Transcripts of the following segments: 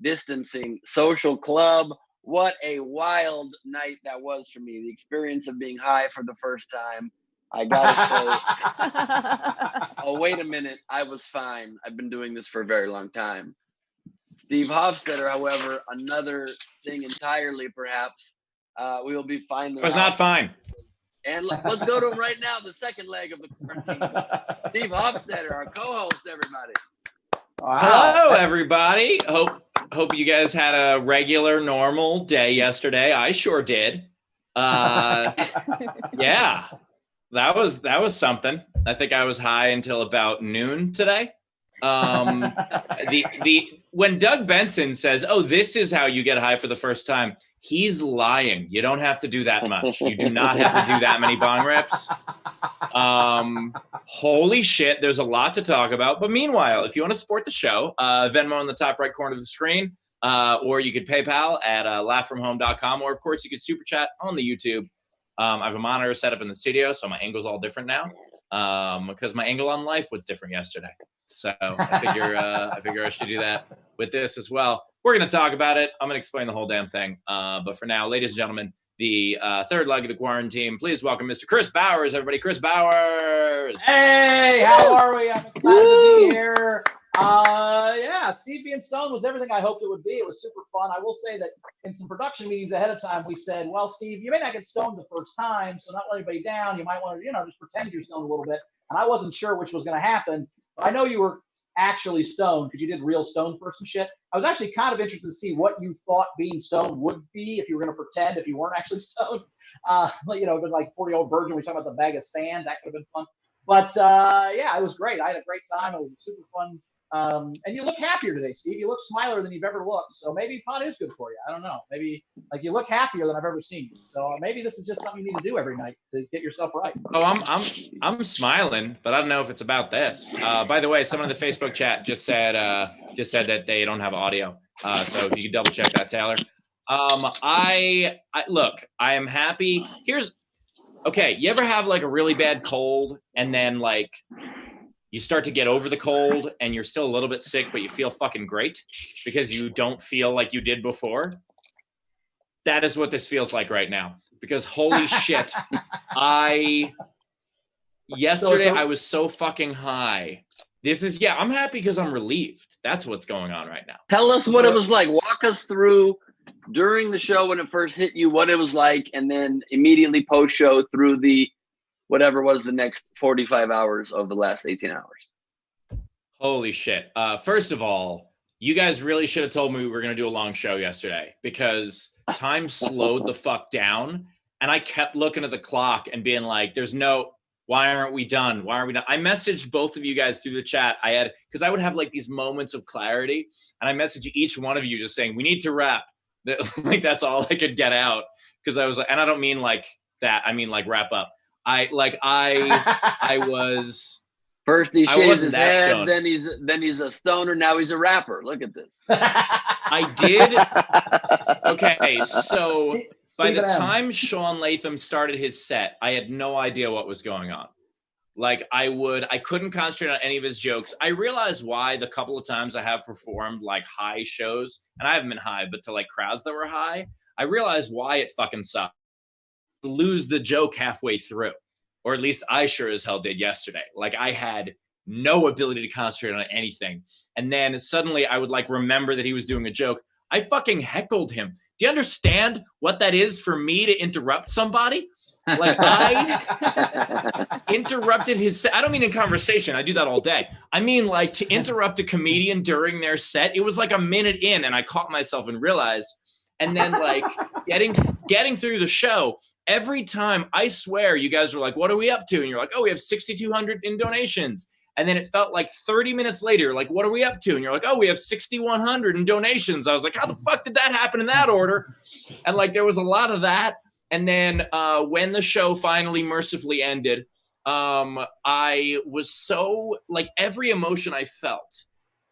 distancing social club. What a wild night that was for me. The experience of being high for the first time. I gotta say, oh, wait a minute. I was fine. I've been doing this for a very long time. Steve Hofstetter, however, another thing entirely, perhaps. We will be finding I was not fine. And let's go to him right now, the second leg of the quarantine. Steve Hofstetter, our co-host, everybody. Wow. Hello, everybody. Hope you guys had a regular, normal day yesterday. I sure did. Yeah, that was something. I think I was high until about noon today. When Doug Benson says, "Oh, this is how you get high for the first time," he's lying. You don't have to do that much. You do not have to do that many bong rips. Holy shit, there's a lot to talk about. But meanwhile, if you want to support the show, Venmo in the top right corner of the screen, or you could PayPal at laughfromhome.com, or of course you could super chat on the YouTube. I have a monitor set up in the studio, so my angle's all different now, because my angle on life was different yesterday. So I figure I should do that with this as well. We're going to talk about it. I'm going to explain the whole damn thing. But for now, ladies and gentlemen, the third leg of the quarantine, please welcome Mr. Chris Bowers, everybody. Chris Bowers. Hey, how are we? I'm excited to be here. Yeah, Steve being stoned was everything I hoped it would be. It was super fun. I will say that in some production meetings ahead of time, we said, well, Steve, you may not get stoned the first time, so not let anybody down. You might want to, just pretend you're stoned a little bit. And I wasn't sure which was going to happen. But I know you were actually stoned because you did real stoned person shit. I was actually kind of interested to see what you thought being stoned would be if you were going to pretend if you weren't actually stoned. But like 40-year-old virgin, we talking about the bag of sand. That could have been fun. But yeah, it was great. I had a great time. It was super fun. And you look happier today, Steve. You look smilier than you've ever looked. So maybe pot is good for you. I don't know. Maybe like you look happier than I've ever seen you. So maybe this is just something you need to do every night to get yourself right. Oh, I'm smiling, but I don't know if it's about this. By the way, someone in the Facebook chat just said that they don't have audio. So if you could double check that, Taylor. I look, I am happy. Okay. You ever have like a really bad cold and then like you start to get over the cold and you're still a little bit sick, but you feel fucking great because you don't feel like you did before? That is what this feels like right now. Because holy shit, yesterday I was so fucking high. I'm happy because I'm relieved. That's what's going on right now. Tell us what it was like. Walk us through during the show when it first hit you, what it was like, and then immediately post-show through the whatever was the next 45 hours of the last 18 hours. Holy shit. First of all, you guys really should have told me we were going to do a long show yesterday because time slowed the fuck down. And I kept looking at the clock and being like, why aren't we done? Why aren't we done? I messaged both of you guys through the chat. Because I would have like these moments of clarity. And I messaged each one of you just saying, we need to wrap. Like, that's all I could get out. Because I was like, and I don't mean like that. I mean like wrap up. I was first he shaves his head, stoned. then he's a stoner, now he's a rapper. Look at this. I did. Okay, so by the time Sean Latham started his set, I had no idea what was going on. Like I couldn't concentrate on any of his jokes. I realized why the couple of times I have performed like high shows, and I haven't been high, but to like crowds that were high, I realized why it fucking sucked. Lose the joke halfway through, or at least I sure as hell did yesterday. Like I had no ability to concentrate on anything, and then suddenly I would like remember that he was doing a joke. I fucking heckled him. Do you understand what that is for me to interrupt somebody? Like I interrupted his set. I don't mean in conversation. I do that all day. I mean like to interrupt a comedian during their set. It was like a minute in, and I caught myself and realized. And then like getting through the show, every time, I swear, you guys were like, what are we up to? And you're like, oh, we have 6,200 in donations. And then it felt like 30 minutes later, like, what are we up to? And you're like, oh, we have 6,100 in donations. I was like, how the fuck did that happen in that order? And like, there was a lot of that. And then when the show finally mercifully ended, I was so, like, every emotion I felt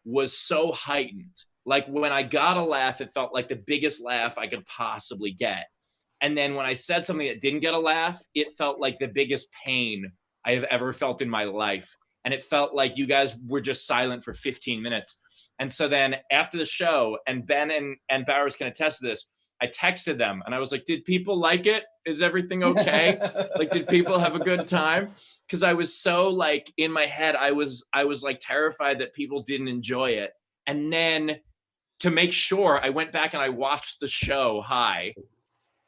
was so heightened. Like when I got a laugh, it felt like the biggest laugh I could possibly get. And then when I said something that didn't get a laugh, it felt like the biggest pain I have ever felt in my life. and it felt like you guys were just silent for 15 minutes. And so then after the show, and Ben and Bowers can attest to this, I texted them and I was like, did people like it? Is everything okay? Like, did people have a good time? Because I was so like in my head, I was like terrified that people didn't enjoy it. And then to make sure, I went back and I watched the show high,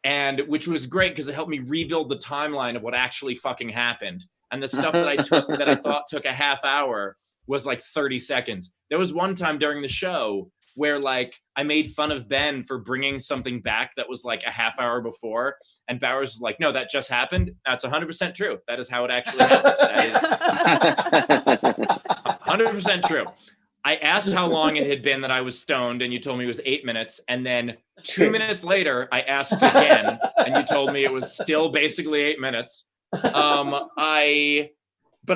and which was great because it helped me rebuild the timeline of what actually fucking happened. And the stuff that I thought took a half hour was like 30 seconds. There was one time during the show where like I made fun of Ben for bringing something back that was like a half hour before. And Bowers was like, no, that just happened. That's 100% true. That is how it actually happened. That is 100% true. I asked how long it had been that I was stoned, and you told me it was 8 minutes. And then 2 minutes later, I asked again, and you told me it was still basically 8 minutes. But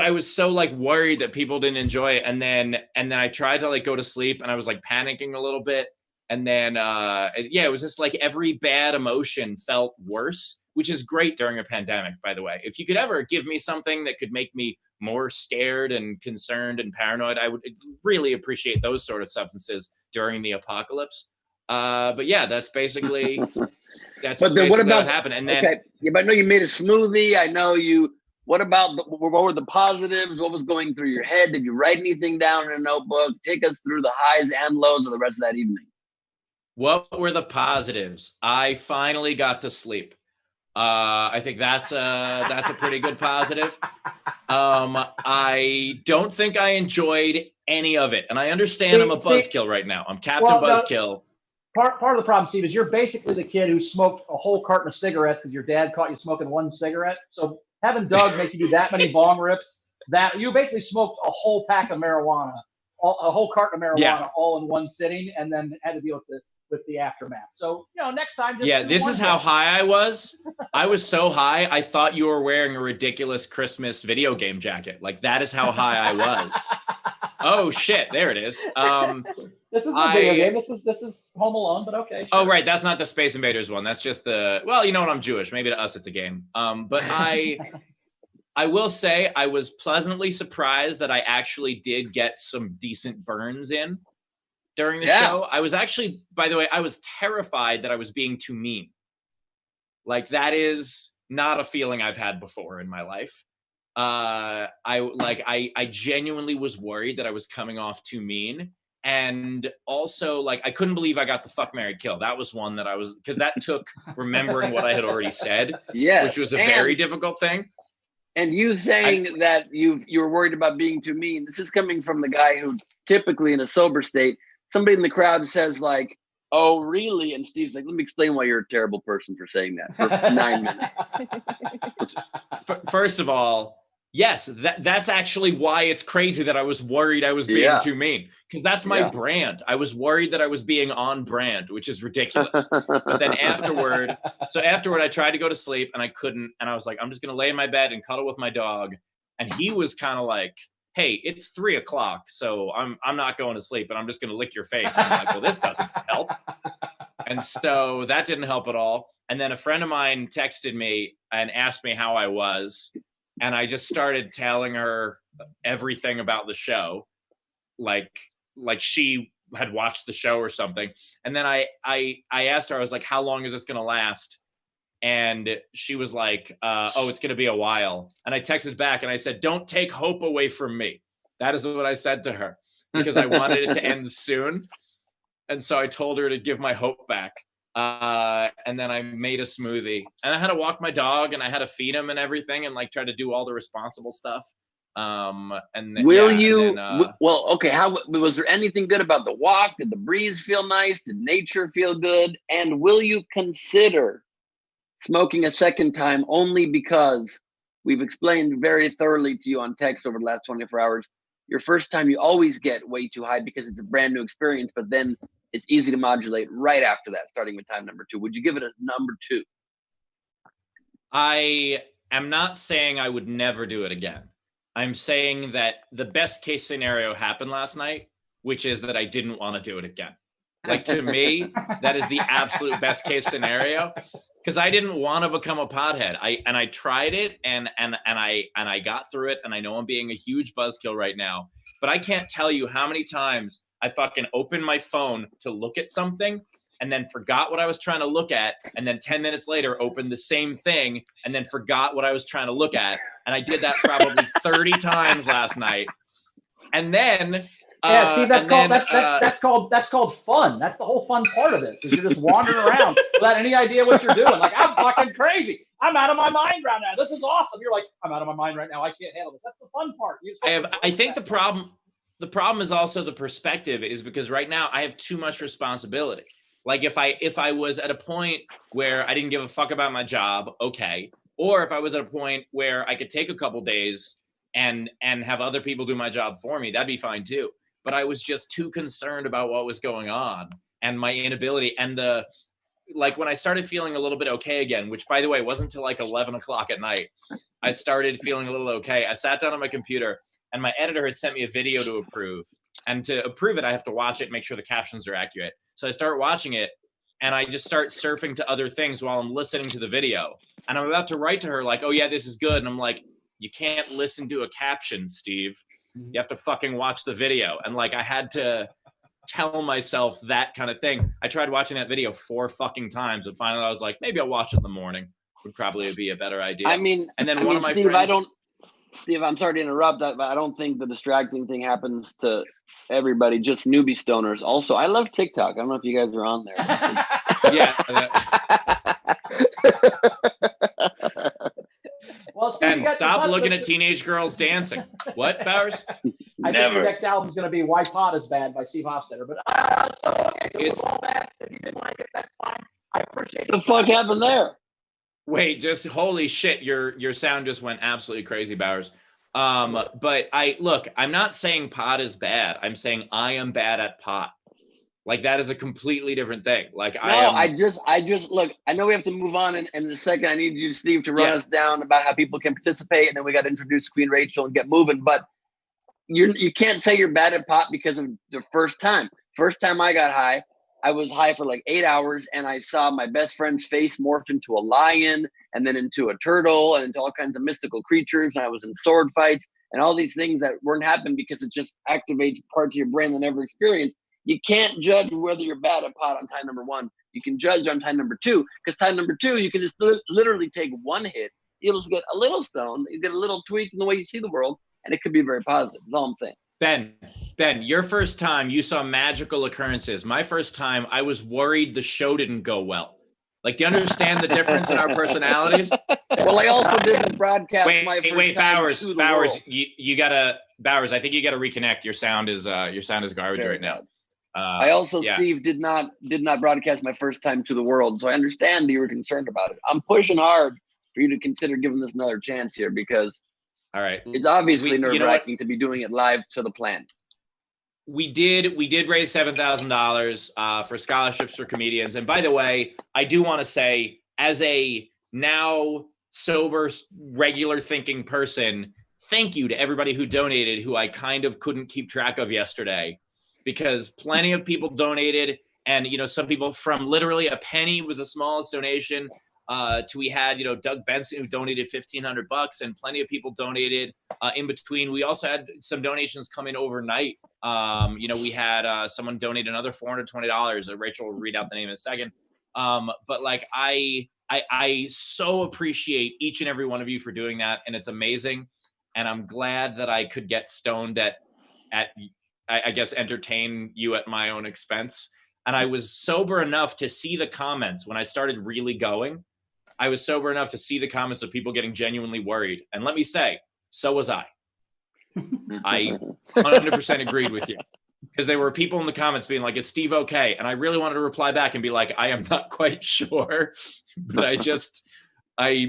I was so like worried that people didn't enjoy it. And then I tried to like go to sleep, and I was like panicking a little bit. And then, it was just like every bad emotion felt worse, which is great during a pandemic, by the way. If you could ever give me something that could make me more scared and concerned and paranoid, I would really appreciate those sort of substances during the apocalypse. But yeah, that's basically, what happened. And then, okay. Yeah, but I know you made a smoothie. I know you. What were the positives? What was going through your head? Did you write anything down in a notebook? Take us through the highs and lows of the rest of that evening. What were the positives? I finally got to sleep. I think that's a pretty good positive. I don't think I enjoyed any of it, and I understand I'm a buzzkill right now. I'm Captain Buzzkill. Part of the problem, Steve, is you're basically the kid who smoked a whole carton of cigarettes because your dad caught you smoking one cigarette. So having Doug make you do that many bong rips, that you basically smoked a whole pack of marijuana, a whole carton of marijuana, all in one sitting, and then had to deal with the aftermath. So, next time. This is how high I was. I was so high, I thought you were wearing a ridiculous Christmas video game jacket. Like, that is how high I was. Oh shit! There it is. This is a video game. This is Home Alone, but okay. Sure. Oh right, that's not the Space Invaders one. That's just you know what? I'm Jewish. Maybe to us it's a game. But I will say I was pleasantly surprised that I actually did get some decent burns in during the show. I was actually, by the way, I was terrified that I was being too mean. Like, that is not a feeling I've had before in my life. I genuinely was worried that I was coming off too mean. And also, like, I couldn't believe I got the fuck, marry, kill. That was one that because that took remembering what I had already said, which was a very difficult thing. And you saying that you're worried about being too mean, this is coming from the guy who typically in a sober state, somebody in the crowd says like, oh, really? And Steve's like, let me explain why you're a terrible person for saying that for 9 minutes. First of all, yes, that's actually why it's crazy that I was worried I was being too mean, because that's my brand. I was worried that I was being on brand, which is ridiculous. But then afterward, I tried to go to sleep and I couldn't. And I was like, I'm just going to lay in my bed and cuddle with my dog. And he was kind of like, hey, it's 3:00, so I'm not going to sleep, and I'm just going to lick your face. And I'm like, well, this doesn't help. And so that didn't help at all. And then a friend of mine texted me and asked me how I was. And I just started telling her everything about the show, like she had watched the show or something. And then I asked her, I was like, how long is this going to last? And she was like, oh, it's going to be a while. And I texted back and I said, don't take hope away from me. That is what I said to her, because I wanted it to end soon. And so I told her to give my hope back. And then I made a smoothie, and I had to walk my dog, and I had to feed him and everything, and like try to do all the responsible stuff. And then, how was there anything good about the walk? Did the breeze feel nice? Did nature feel good? And will you consider smoking a second time, only because we've explained very thoroughly to you on text over the last 24 hours, your first time you always get way too high because it's a brand new experience, but then it's easy to modulate right after that, starting with time number 2. Would you give it a number 2? I am not saying I would never do it again. I'm saying that the best case scenario happened last night, which is that I didn't want to do it again. Like, to me, that is the absolute best case scenario. because I didn't want to become a pothead. I tried it and I got through it, and I know I'm being a huge buzzkill right now, but I can't tell you how many times I fucking opened my phone to look at something and then forgot what I was trying to look at, and then 10 minutes later opened the same thing and then forgot what I was trying to look at. And I did that probably 30 times last night. And then Steve, that's called fun. That's the whole fun part of this, is you're just wandering around without any idea what you're doing. Like, I'm fucking crazy. I'm out of my mind right now. This is awesome. You're like, I'm out of my mind right now. I can't handle this. That's the fun part. I think the problem is also the perspective, is because right now I have too much responsibility. Like if I was at a point where I didn't give a fuck about my job, okay. Or if I was at a point where I could take a couple days and have other people do my job for me, that'd be fine too. But I was just too concerned about what was going on and my inability. And like when I started feeling a little bit okay again, which by the way, wasn't until like 11 o'clock at night, I started feeling a little okay. I sat down on my computer and my editor had sent me a video to approve. And to approve it, I have to watch it, make sure the captions are accurate. So I start watching it and I just start surfing to other things while I'm listening to the video. And I'm about to write to her like, oh yeah, this is good. And I'm like, you can't listen to a caption, Steve. You have to fucking watch the video. And like, I had to tell myself that kind of thing. I tried watching that video 4 fucking times. And finally I was like, maybe I'll watch it in the morning. Would probably be a better idea. And then one of my friends... Steve, I'm sorry to interrupt that, but I don't think the distracting thing happens to everybody, just newbie stoners. Also, I love TikTok. I don't know if you guys are on there. Yeah. Well, Steve, and stop looking at teenage girls dancing. What, Bowers? I think your next album is going to be "Why Pot Is Bad" by Steve Hofstetter. But it's all that. If you didn't like it, that's fine. I appreciate it. What the fuck happened there? Wait, just holy shit, your sound just went absolutely crazy, Bowers. But I'm not saying pot is bad. I'm saying I am bad at pot. Like that is a completely different thing. Like I just look, I know we have to move on in a second. I need you, Steve, to run us down about how people can participate, and then we got to introduce Queen Rachel and get moving. But you can't say you're bad at pot because of the first time. First time I got high, I was high for like 8 hours, and I saw my best friend's face morph into a lion and then into a turtle and into all kinds of mystical creatures. And I was in sword fights and all these things that weren't happening because it just activates parts of your brain that never experienced. You can't judge whether you're bad at pot on time number 1. You can judge on time number 2, because time number 2, you can just literally take one hit. You'll just get a little stoned, you get a little tweak in the way you see the world, and it could be very positive. That's all I'm saying. Ben, your first time you saw magical occurrences. My first time, I was worried the show didn't go well. Like, do you understand the difference in our personalities? Well, I also didn't broadcast my first time Bowers, to the Bowers, world. you gotta, Bowers, I think you gotta reconnect. Your sound is garbage right now. I also, Steve, did not broadcast my first time to the world, so I understand you were concerned about it. I'm pushing hard for you to consider giving this another chance here, because all right, it's obviously nerve-wracking to be doing it live to the plan. We did raise $7,000 for scholarships for comedians. And by the way, I do want to say, as a now sober, regular thinking person, thank you to everybody who donated, who I kind of couldn't keep track of yesterday, because plenty of people donated. And, some people from literally a penny was the smallest donation to we had, Doug Benson, who donated $1,500, and plenty of people donated in between. We also had some donations come in overnight. We had someone donate another $420. Rachel will read out the name in a second. But like, I so appreciate each and every one of you for doing that. And it's amazing. And I'm glad that I could get stoned at I guess, entertain you at my own expense. And I was sober enough to see the comments when I started really going. I was sober enough to see the comments of people getting genuinely worried. And let me say, so was I. I 100% agreed with you, because there were people in the comments being like, is Steve okay? And I really wanted to reply back and be like, I am not quite sure, but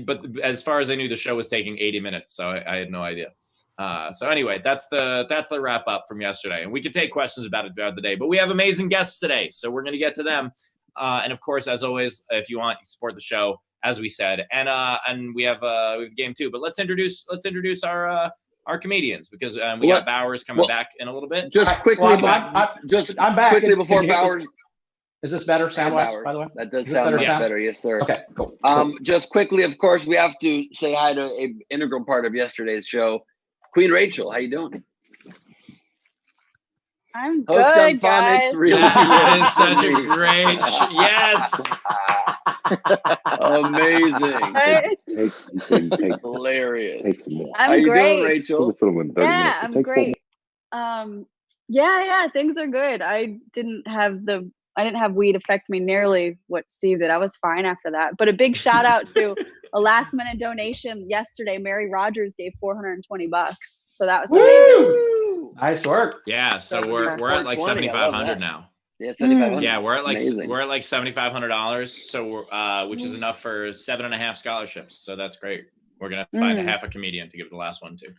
but as far as I knew, the show was taking 80 minutes. So I had no idea. So anyway, that's the wrap up from yesterday, and we could take questions about it throughout the day, but we have amazing guests today, so we're going to get to them. And of course, as always, if you want, support the show, as we said, and we have a game too, but let's introduce our comedians, because we got Bowers coming back in a little bit. Just quickly, I'm back. quickly before Bowers. Is this better sound-wise, by the way? That does sound much better. Yes, sir. Okay, cool. Just quickly, of course, we have to say hi to an integral part of yesterday's show, Queen Rachel. How you doing? I'm good, guys. Really that is such a great yes. Amazing. Hilarious. I'm great. Doing, Rachel? Yeah, I'm great. Yeah, things are good. I didn't have weed affect me nearly what Steve did. I was fine after that. But a big shout out to a last minute donation yesterday. Mary Rogers gave $420. So that was amazing. Nice work. Yeah, so we're at like 7,500 now. Yeah, 7,500. Yeah, we're at like Amazing. $7,500. So we're which is enough for 7.5 scholarships. So that's great. We're gonna find a half a comedian to give the last one to.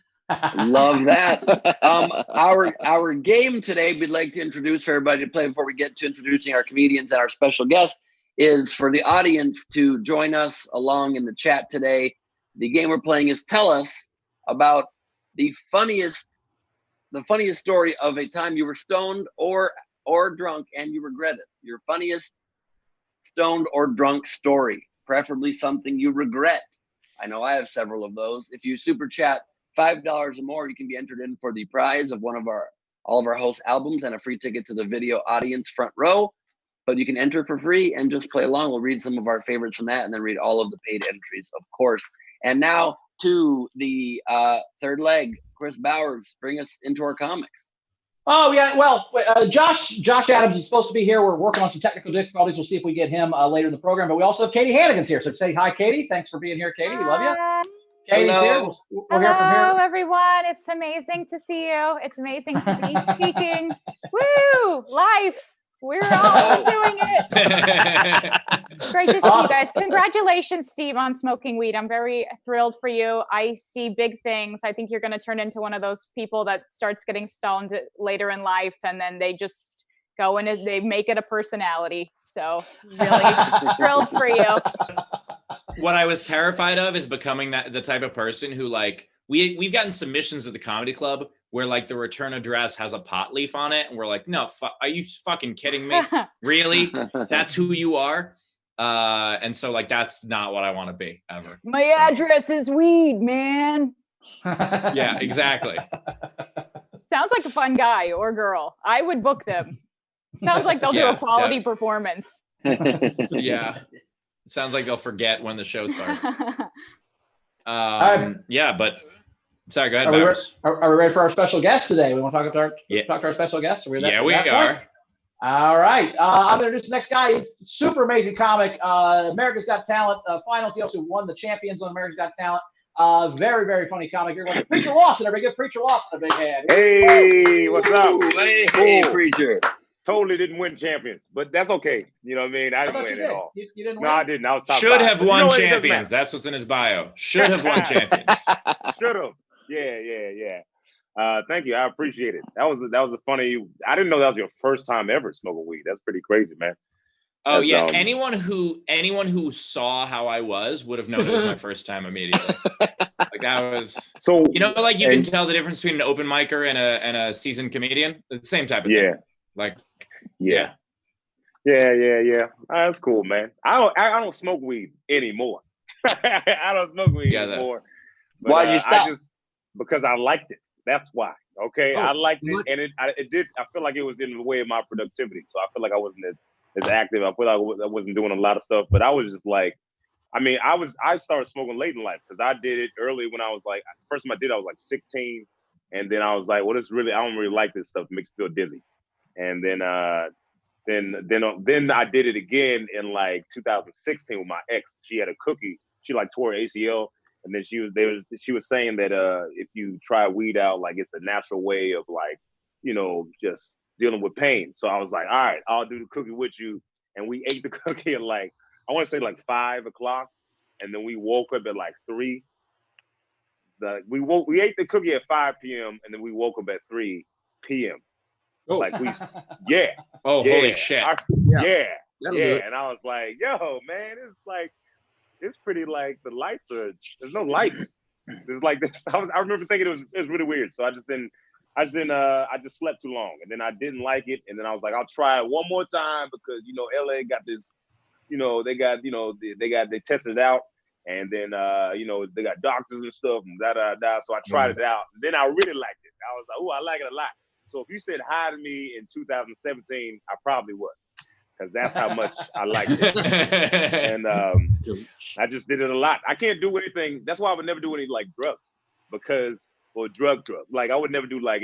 Love that. Our game today, we'd like to introduce for everybody to play before we get to introducing our comedians and our special guest, is for the audience to join us along in the chat today. The game we're playing is tell us about the funniest story of a time you were stoned or drunk and you regret it. Your funniest stoned or drunk story, preferably something you regret. I know I have several of those. If you super chat $5 or more, you can be entered in for the prize of all of our host albums and a free ticket to the video audience front row. But you can enter for free and just play along. We'll read some of our favorites from that and then read all of the paid entries, of course. And now to the third leg. Chris Bowers, bring us into our comics. Oh, yeah. Well, Josh Adams is supposed to be here. We're working on some technical difficulties. We'll see if we get him later in the program. But we also have Katie Hannigan's here. So say hi, Katie. Thanks for being here, Katie. We love you. Katie's here. We'll hear from here. Hello, everyone. It's amazing to see you. It's amazing to be speaking. Woo! Life. We're all doing it. Great to see you guys. Congratulations, Steve, on smoking weed. I'm very thrilled for you. I see big things. I think you're going to turn into one of those people that starts getting stoned later in life, and then they just go and they make it a personality. So really thrilled for you. What I was terrified of is becoming the type of person who, like, we've gotten submissions at the comedy club where like the return address has a pot leaf on it. And we're like, no, are you fucking kidding me? Really? That's who you are? And so like, that's not what I want to be ever. My address is weed, man. Yeah, exactly. Sounds like a fun guy or girl. I would book them. Sounds like they'll do a quality performance. Yeah. It sounds like they'll forget when the show starts. Yeah, but sorry, go ahead, Bowers. Are we ready for our special guest today? We want to talk to our special guest? We are. All right. I'm going to introduce the next guy. He's a super amazing comic. America's Got Talent finals. He also won the champions on America's Got Talent. Very, very funny comic. You're like Preacher Lawson. Everybody give Preacher Lawson a big hand. Hey, what's up? Hey, Preacher. Totally didn't win champions, but that's okay. You know what I mean? I didn't win at all. You didn't win? No, I didn't. I was top Should 5. have won champions. That's what's in his bio. Should have won champions. Should have. Yeah. Thank you. I appreciate it. That was a funny. I didn't know that was your first time ever smoking weed. That's pretty crazy, man. Oh yeah. Anyone who saw how I was would have known it was my first time immediately. Like that was so. You know, like you can tell the difference between an open micer and a seasoned comedian. It's the same type of thing. Like. Yeah. That's cool, man. I don't smoke weed anymore. I don't smoke weed anymore. But, why'd you stop? Because I liked it. That's why. Okay, I liked it, and it did. I feel like it was in the way of my productivity. So I feel like I wasn't as active. I feel like I wasn't doing a lot of stuff. But I was just like, I started smoking late in life because I did it early when I was like, first time I did, I was like 16, and then I was like, well, I don't really like this stuff. It makes me feel dizzy. And then I did it again in like 2016 with my ex. She had a cookie. She like tore her ACL, and then she was saying that if you try weed out, like it's a natural way of like, you know, just dealing with pain. So I was like, all right, I'll do the cookie with you. And we ate the cookie at like, I want to say like 5 o'clock, and then we woke up at like 3. We ate the cookie at 5 p.m. and then we woke up at 3 p.m. Oh. Like holy shit. And I was like, yo, man, it's pretty like there's no lights. There's like this. I remember thinking it was really weird. So I just didn't I just slept too long, and then I didn't like it, and then I was like, I'll try it one more time because LA got this, they tested it out, and then they got doctors and stuff and da. So I tried it out, and then I really liked it. I was like, oh, I like it a lot. So if you said hi to me in 2017, I probably was, because that's how much I liked it, and I just did it a lot. I can't do anything. That's why I would never do any like drugs, or drug. Like I would never do like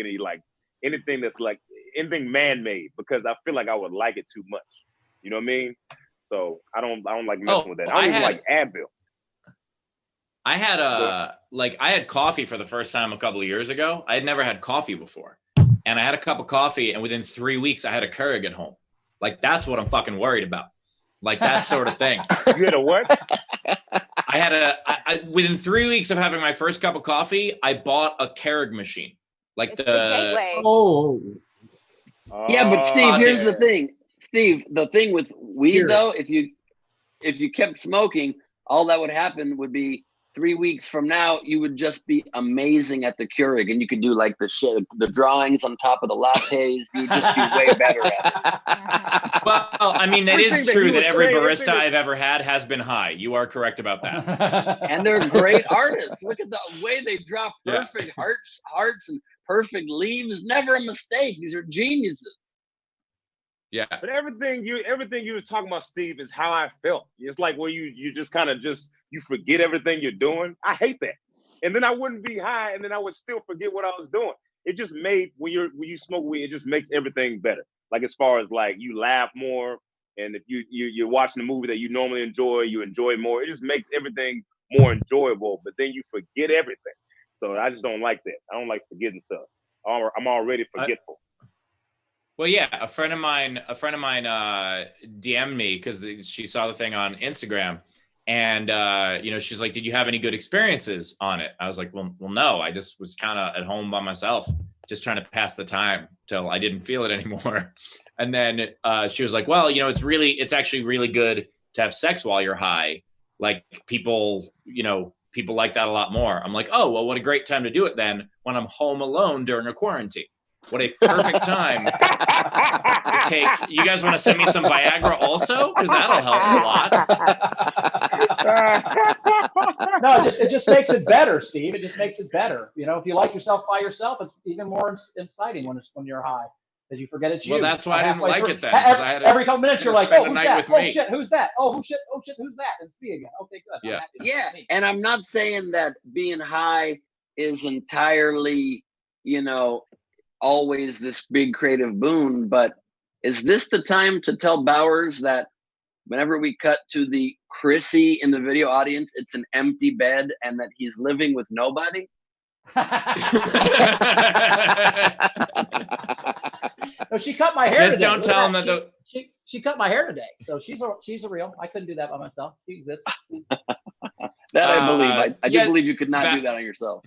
anything that's like anything man-made, because I feel like I would like it too much. You know what I mean? So I don't like messing with that. I don't even like Advil. I had coffee for the first time a couple of years ago. I had never had coffee before. And I had a cup of coffee, and within 3 weeks I had a Keurig at home. Like, that's what I'm fucking worried about. Like, that sort of thing. You had a what? Within 3 weeks of having my first cup of coffee, I bought a Keurig machine. Like the gateway. Yeah, but Steve, here's the thing. Steve, the thing with weed though, if you kept smoking, all that would happen would be 3 weeks from now, you would just be amazing at the Keurig, and you could do like the drawings on top of the lattes. You would just be way better at it. Well, I mean, that is true that every barista I've ever had has been high. You are correct about that. And they're great artists. Look at the way they drop perfect hearts and perfect leaves. Never a mistake. These are geniuses. Yeah. But everything you were talking about, Steve, is how I felt. It's like where you just kind of you forget everything you're doing. I hate that. And then I wouldn't be high, and then I would still forget what I was doing. It just made when you smoke weed, it just makes everything better. Like as far as like you laugh more, and if you're watching a movie that you normally enjoy, you enjoy more. It just makes everything more enjoyable. But then you forget everything. So I just don't like that. I don't like forgetting stuff. I'm already forgetful. Well, yeah, a friend of mine DM'd me because she saw the thing on Instagram, and she's like, "Did you have any good experiences on it?" I was like, "Well, no. I just was kind of at home by myself, just trying to pass the time till I didn't feel it anymore." And then she was like, "Well, it's actually really good to have sex while you're high. Like people like that a lot more." I'm like, "Oh, well, what a great time to do it then when I'm home alone during a quarantine. What a perfect time to take." You guys want to send me some Viagra also? Because that'll help a lot. No, it just makes it better, Steve. It just makes it better. If you like yourself by yourself, it's even more exciting when you're high, because you forget it's you. Well, that's why I didn't like it then. Every couple minutes you're like, "Oh, who's that? Oh shit, who's that? Oh shit, who's that?" It's me again. Okay, good. Yeah. And I'm not saying that being high is entirely, always this big creative boon, but is this the time to tell Bowers that whenever we cut to the Chrissy in the video audience, it's an empty bed and that he's living with nobody? No, she cut my hair. Just today. Don't tell him that she cut my hair today, so she's a real. I couldn't do that by myself. She exists. That I believe. I do believe you could not do that on yourself.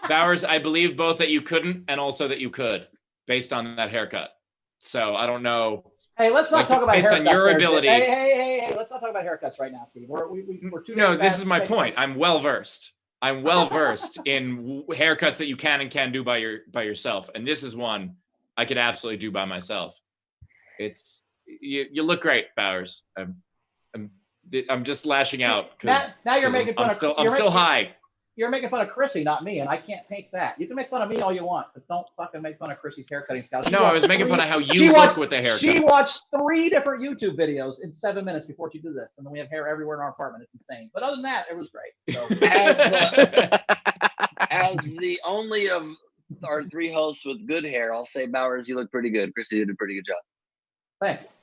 Bowers, I believe both that you couldn't and also that you could, based on that haircut. So I don't know. Hey, let's not talk about based haircuts. On your ability. Hey, let's not talk about haircuts right now, Steve. We're too. No, this is my point. I'm well versed in haircuts that you can and can't do by yourself, and this is one I could absolutely do by myself. It's you look great, Bowers. I'm just lashing out because now you're making fun of. I'm still high. You're making fun of Chrissy, not me, and I can't take that. You can make fun of me all you want, but don't fucking make fun of Chrissy's haircutting style. No, I was making fun of how you look with the haircut. She watched 3 different YouTube videos in 7 minutes before she did this, and then we have hair everywhere in our apartment. It's insane. But other than that, it was great. So. As the only of our 3 hosts with good hair, I'll say, Bowers, you look pretty good. Chrissy did a pretty good job.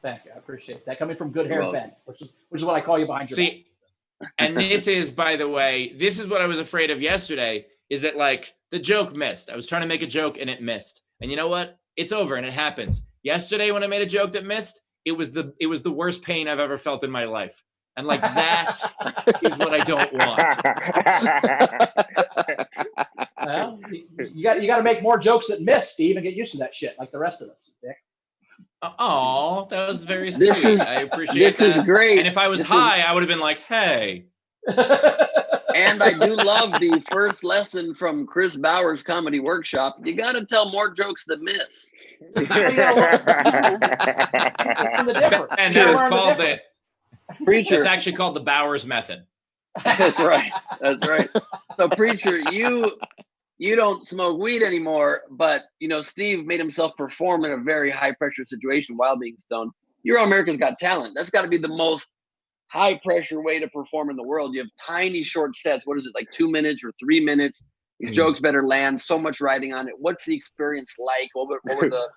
Thank you. I appreciate that. Coming from good hair Ben, which is what I call you behind your back. And this is, by the way, this is what I was afraid of yesterday, is that like the joke missed. I was trying to make a joke and it missed. And you know what? It's over and it happens. Yesterday when I made a joke that missed, it was the worst pain I've ever felt in my life. And like that is what I don't want. Well, you got to make more jokes that miss, Steve, and get used to that shit like the rest of us, Dick. Oh, that was very sweet. I appreciate that. This is great. And if I was high, I would have been like, "Hey." And And I do love the first lesson from Chris Bauer's comedy workshop. You got to tell more jokes than miss. And the difference. And that is called the Preacher. It's actually called the Bowers method. That's right. That's right. So, Preacher, you don't smoke weed anymore, but Steve made himself perform in a very high pressure situation while being stoned. You're on America's Got Talent. That's got to be the most high pressure way to perform in the world. You have tiny short sets. What is it, like 2 minutes or 3 minutes? These jokes better land. So much writing on it. What's the experience like? What were the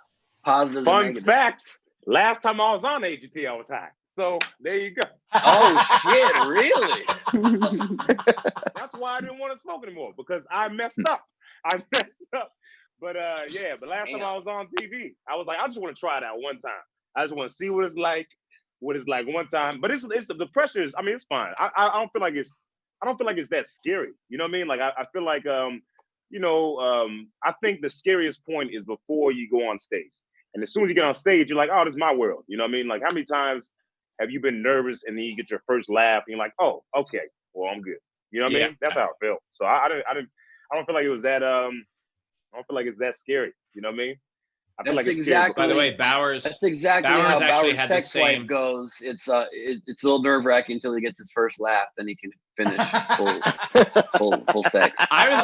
positives? Fun fact: last time I was on AGT, I was high. So there you go. Oh shit! Really? That's why I didn't want to smoke anymore, because I messed up. But but last time I was on TV, I was like, I just want to try it out one time. I just want to see what it's like one time. But it's the pressure is, I mean, it's fine. I don't feel like it's that scary. You know what I mean? Like I feel like I think the scariest point is before you go on stage. And as soon as you get on stage, you're like, oh, this is my world. You know what I mean? Like, how many times have you been nervous and then you get your first laugh and you're like, oh, okay, well, I'm good. You know what I mean? That's how I felt. So I don't feel like it was that I don't feel like it's that scary. You know what I mean? I feel like it's exactly. By the way, Bowers. That's exactly Bowers how actually Bauer's had the sex life same. goes. It's a little nerve wracking until he gets his first laugh, then he can finish full sex. I was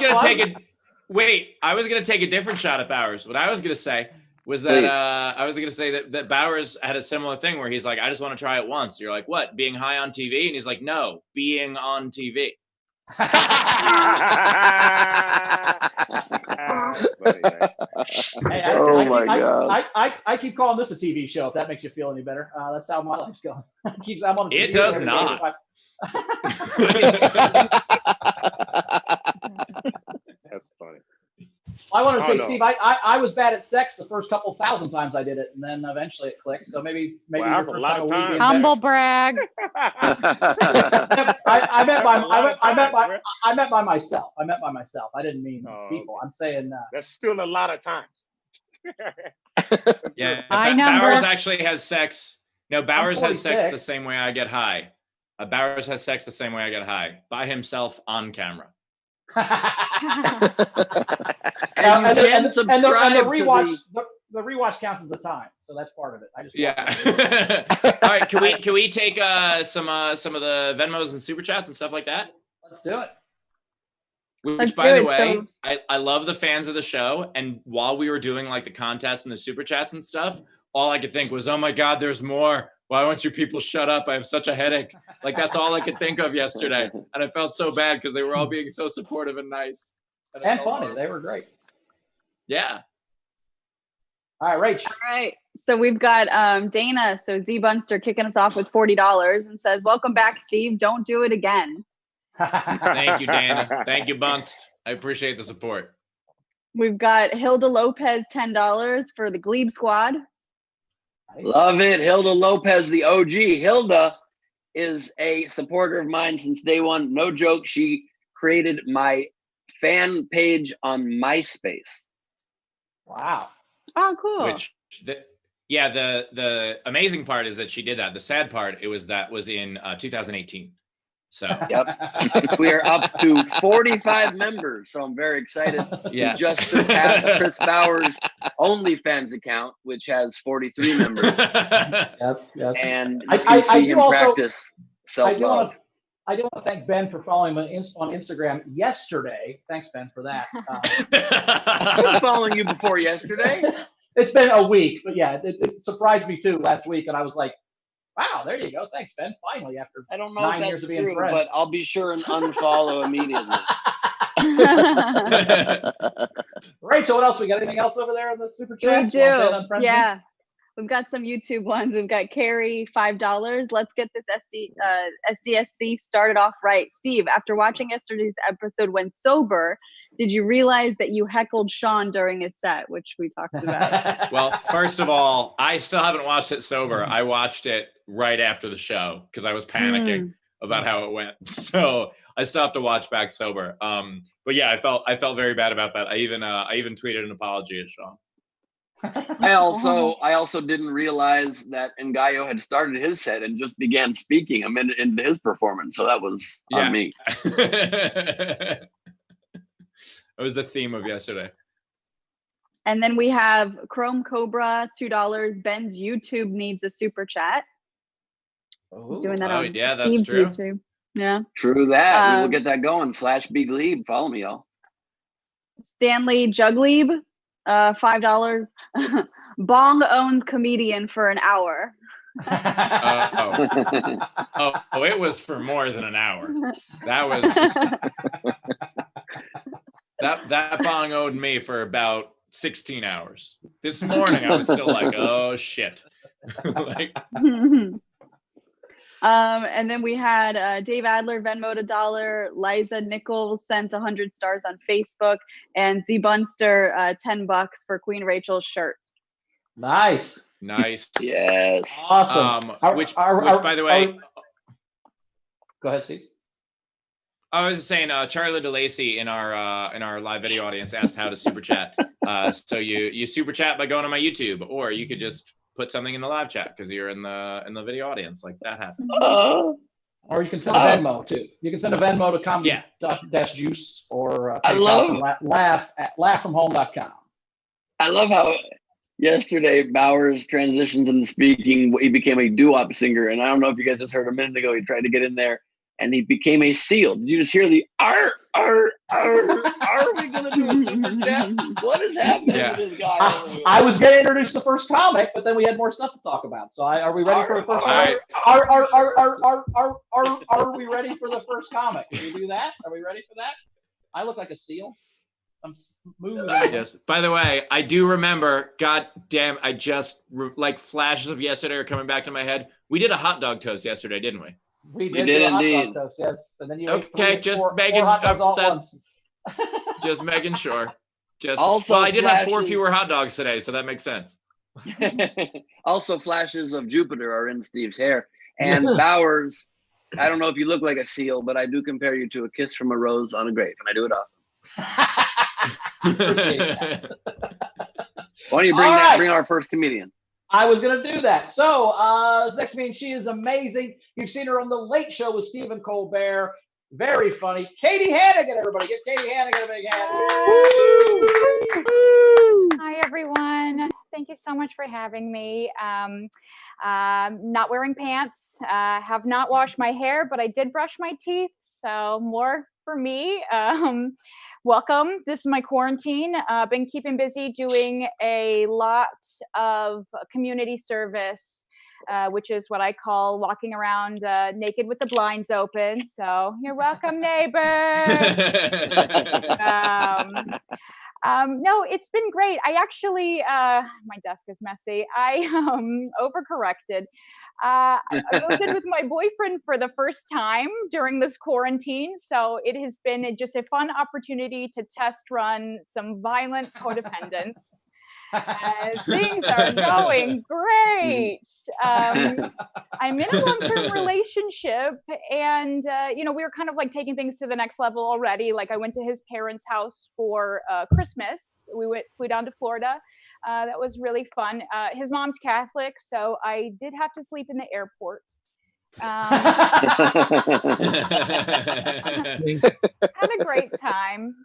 gonna take a different shot at Bowers. What I was gonna say was that that Bowers had a similar thing where he's like, I just want to try it once. You're like, what? Being high on TV? And he's like, no, being on TV. I keep calling this a TV show, if that makes you feel any better. That's how my life's going. I'm on it does not. That's funny. I want to say, Steve, I was bad at sex the first couple 1,000 times I did it, and then eventually it clicked. So maybe that's a lot of time. Humble brag. I meant by myself. I didn't mean people. Okay. I'm saying that's still a lot of times. Yeah, Bowers actually has sex. No, Bowers has sex the same way I get high. Bowers has sex the same way I get high, by himself on camera. And the rewatch counts as the time, so that's part of it. I just All right, can we take some of the Venmos and super chats and stuff like that? Let's do it. Which, by the way, I love the fans of the show. And while we were doing like the contest and the super chats and stuff, all I could think was, oh my God, there's more. Why won't you people shut up? I have such a headache. Like, that's all I could think of yesterday. And I felt so bad because they were all being so supportive and nice. And funny. They were great. Yeah. All right, Rach. All right. So we've got Dana. So Z Bunster kicking us off with $40 and says, welcome back, Steve. Don't do it again. Thank you, Dana. Thank you, Bunst. I appreciate the support. We've got Hilda Lopez, $10 for the Glebe Squad. Love it. Hilda Lopez, the OG. Hilda is a supporter of mine since day one. No joke. She created my fan page on MySpace. Wow. Oh, cool. Which, the amazing part is that she did that. The sad part, was in 2018. So yep, we are up to 45 members. So I'm very excited. Yeah, we just surpassed Chris Bauer's OnlyFans account, which has 43 members. Yes. And you can see him practice self-love. I do want to thank Ben for following me on Instagram yesterday. Thanks, Ben, for that. I was following you before yesterday. It's been a week, but yeah, it surprised me too last week, and I was like, wow, there you go. Thanks, Ben. Finally, after I don't know 9 if years that's of being true, friends. but I'll be sure and unfollow immediately. Rachel, what else? We got anything else over there in the super chat? We do. Yeah. We've got some YouTube ones. We've got Carrie, $5. Let's get this SDSC started off right. Steve, after watching yesterday's episode when sober, did you realize that you heckled Sean during his set, which we talked about? Well, first of all, I still haven't watched it sober. I watched it right after the show because I was panicking about how it went. So I still have to watch back sober. But yeah, I felt very bad about that. I even tweeted an apology at Sean. I also didn't realize that Ngaio had started his set and just began speaking a minute into his performance. So that was on me. That was the theme of yesterday. And then we have Chrome Cobra, $2. Ben's YouTube needs a super chat. He's doing that on Steve's true. YouTube. Yeah. True that. We will get that going. /BigLeeb. Follow me, y'all. Stanley Juglieb, $5. Bong owns comedian for an hour. Oh, it was for more than an hour. That was that bong owed me for about 16 hours. This morning I was still like, oh shit. Like, and then we had Dave Adler Venmo'd $1, Liza Nichols sent 100 stars on Facebook, and Z Bunster $10 for Queen Rachel's shirt. Nice. Yes. Awesome. Which by the way, go ahead, Steve. I was just saying, Charlie DeLacy in our live video audience asked how to super chat. So you super chat by going to my YouTube, or you could just put something in the live chat because you're in the video audience. Like that happens. Or you can send a Venmo too. You can send a Venmo to comedy-juice or laugh at laughfromhome.com. I love how yesterday Bowers transitioned into speaking. He became a doo-wop singer, and I don't know if you guys just heard a minute ago. He tried to get in there, and he became a seal. Did you just hear the "ar ar ar"? Are we gonna do a super chat? What is happening with this guy? I was going to introduce the first comic, but then we had more stuff to talk about. So are we ready for the first comic? Are we ready for the first comic? Can we do that? Are we ready for that? I look like a seal. I'm smooth. Yes. By the way, I do remember. God damn! I just like flashes of yesterday are coming back to my head. We did a hot dog toast yesterday, didn't we? We did do a hot dog toast, yes. And then you just making sure. Also, I did have 4 fewer hot dogs today, so that makes sense. Also, flashes of Jupiter are in Steve's hair. And Bowers, I don't know if you look like a seal, but I do compare you to a kiss from a rose on a grave, and I do it often. Why don't you bring our first comedian? I was going to do that. So this next comedian, she is amazing. You've seen her on The Late Show with Stephen Colbert. Very funny. Katie Hannigan, everybody. Give Katie Hannigan a big hand. Hi, everyone. Thank you so much for having me. Not wearing pants. Have not washed my hair, but I did brush my teeth. So more for me. Welcome. This is my quarantine. Been keeping busy doing a lot of community service, which is what I call walking around naked with the blinds open. So you're welcome, neighbor. No, it's been great. I actually, my desk is messy. I overcorrected. I moved in with my boyfriend for the first time during this quarantine. So it has been just a fun opportunity to test run some violent codependence. Things are going great. I'm in a long-term relationship, and we were kind of like taking things to the next level already. Like I went to his parents' house for Christmas. We flew down to Florida. That was really fun. His mom's Catholic, so I did have to sleep in the airport. Had a great time.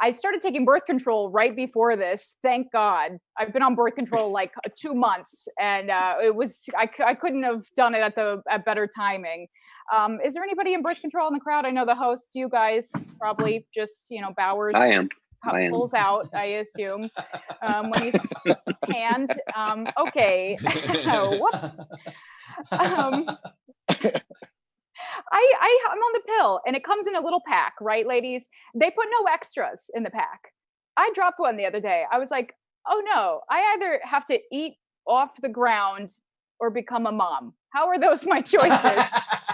I started taking birth control right before this. Thank God. I've been on birth control like 2 months, and I couldn't have done it at better timing. Is there anybody in birth control in the crowd? I know the host, you guys probably just, Bowers. I am. Pulls out, I assume, when he's tanned. Okay. Whoops. I'm on the pill, and it comes in a little pack, right, ladies? They put no extras in the pack. I dropped one the other day. I was like, oh no, I either have to eat off the ground or become a mom. How are those my choices? Those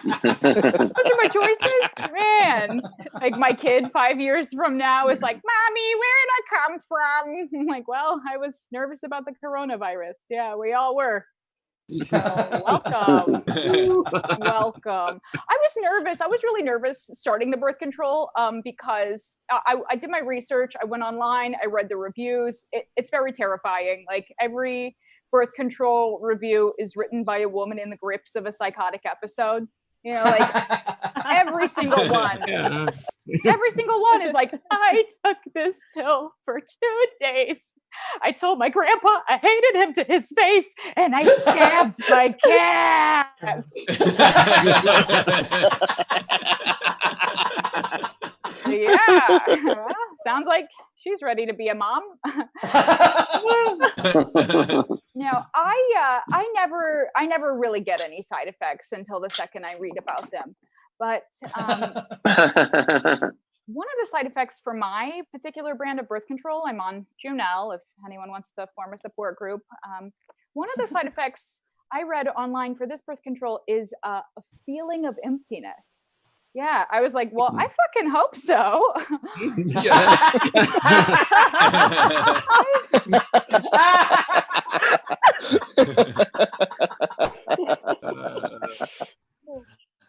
are my choices, man. Like my kid 5 years from now is like, Mommy, where did I come from? I'm like, well, I was nervous about the coronavirus. Yeah, we all were. Welcome. Welcome. I was nervous. I was really nervous starting the birth control because I did my research. I went online. I read the reviews. It's very terrifying. Like every birth control review is written by a woman in the grips of a psychotic episode. You know, like every single one. Yeah. Every single one is like, I took this pill for 2 days. I told my grandpa I hated him to his face, and I stabbed my cat. Yeah, well, sounds like she's ready to be a mom. Now, I never really get any side effects until the second I read about them. But one of the side effects for my particular brand of birth control, I'm on Junelle, if anyone wants to form a support group. One of the side effects I read online for this birth control is a feeling of emptiness. Yeah, I was like, well, I fucking hope so.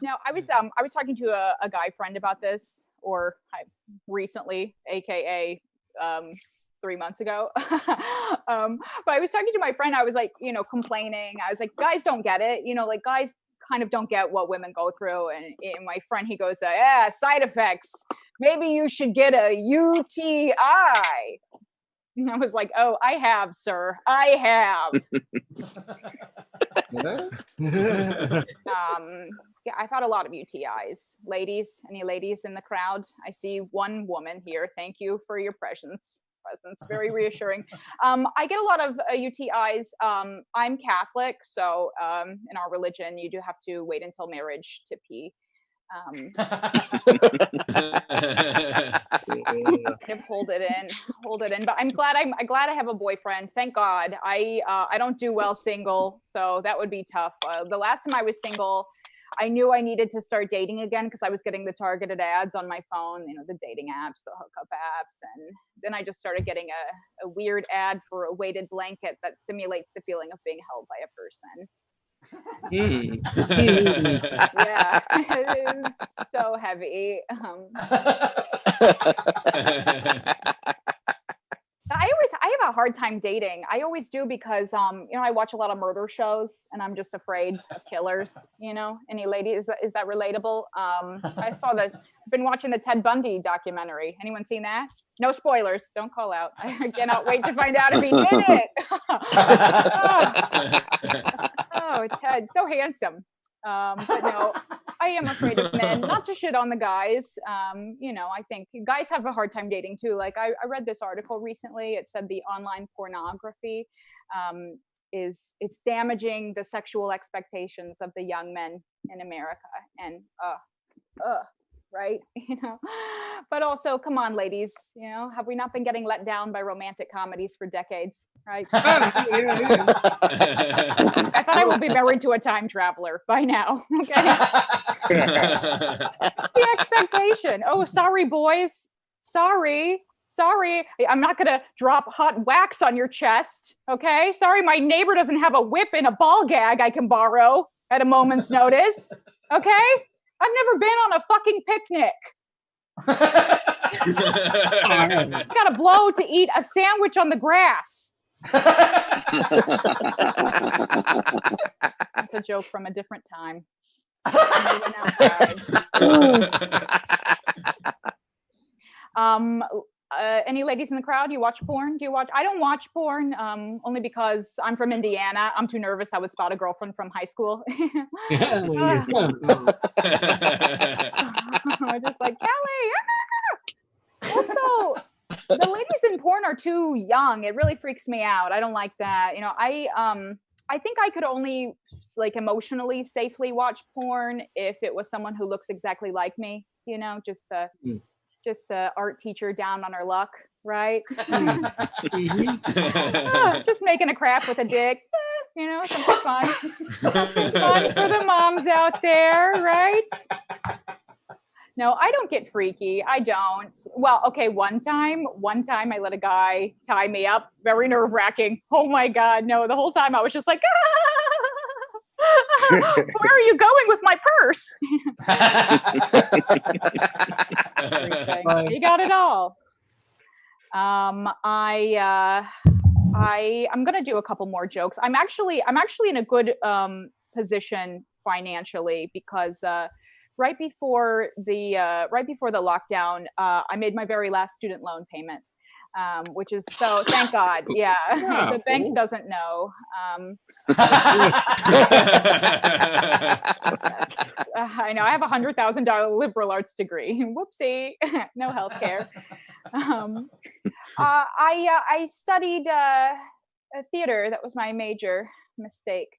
Now, I was talking to a guy friend about this, or recently, aka 3 months ago. But I was talking to my friend. I was like, complaining. I was like, guys don't get it. Like guys kind of don't get what women go through. And my friend, he goes, yeah, side effects. Maybe you should get a UTI. And I was like, oh, I have, sir. I have. Yeah, I've had a lot of UTIs. Ladies, any ladies in the crowd? I see one woman here. Thank you for your presence. Very reassuring. I get a lot of UTIs. I'm Catholic, so in our religion, you do have to wait until marriage to pee. Hold it in. But I'm glad I have a boyfriend. Thank God. I don't do well single, so that would be tough. The last time I was single, I knew I needed to start dating again because I was getting the targeted ads on my phone, the dating apps, the hookup apps. And then I just started getting a weird ad for a weighted blanket that simulates the feeling of being held by a person. Yeah, it is so heavy. I have a hard time dating. I always do because I watch a lot of murder shows and I'm just afraid of killers. Any ladies, is that relatable? I been watching the Ted Bundy documentary. Anyone seen that? No spoilers. Don't call out. I cannot wait to find out if he did it. Oh, Ted, so handsome. But no, I am afraid of men, not to shit on the guys. I think guys have a hard time dating too. Like I read this article recently. It said the online pornography it's damaging the sexual expectations of the young men in America. And right? But also, come on, ladies, have we not been getting let down by romantic comedies for decades? Right? I thought I would be married to a time traveler by now. Okay. The expectation. Oh, sorry, boys. Sorry. I'm not going to drop hot wax on your chest. Okay. Sorry, my neighbor doesn't have a whip and a ball gag I can borrow at a moment's notice. Okay. I've never been on a fucking picnic. I got to blow to eat a sandwich on the grass. That's a joke from a different time. Any ladies in the crowd? You watch porn? I don't watch porn, only because I'm from Indiana. I'm too nervous I would spot a girlfriend from high school. I'm just like, Kelly. Also, the ladies in porn are too young. It really freaks me out. I don't like that. I think I could only emotionally safely watch porn if it was someone who looks exactly like me. Just the art teacher down on her luck, right? Just making a crap with a dick. Something fun. Something fun for the moms out there, right? No, I don't get freaky. I don't. Well, okay, one time I let a guy tie me up. Very nerve-wracking. Oh my God, no. The whole time I was just like, Where are you going with my purse? You got it all. I'm gonna do a couple more jokes. I'm actually in a good position financially because right before the lockdown, I made my very last student loan payment, which is so thank God. Yeah, the bank doesn't know. I know I have $100,000 liberal arts degree. Whoopsie, no healthcare. I studied theater. That was my major mistake.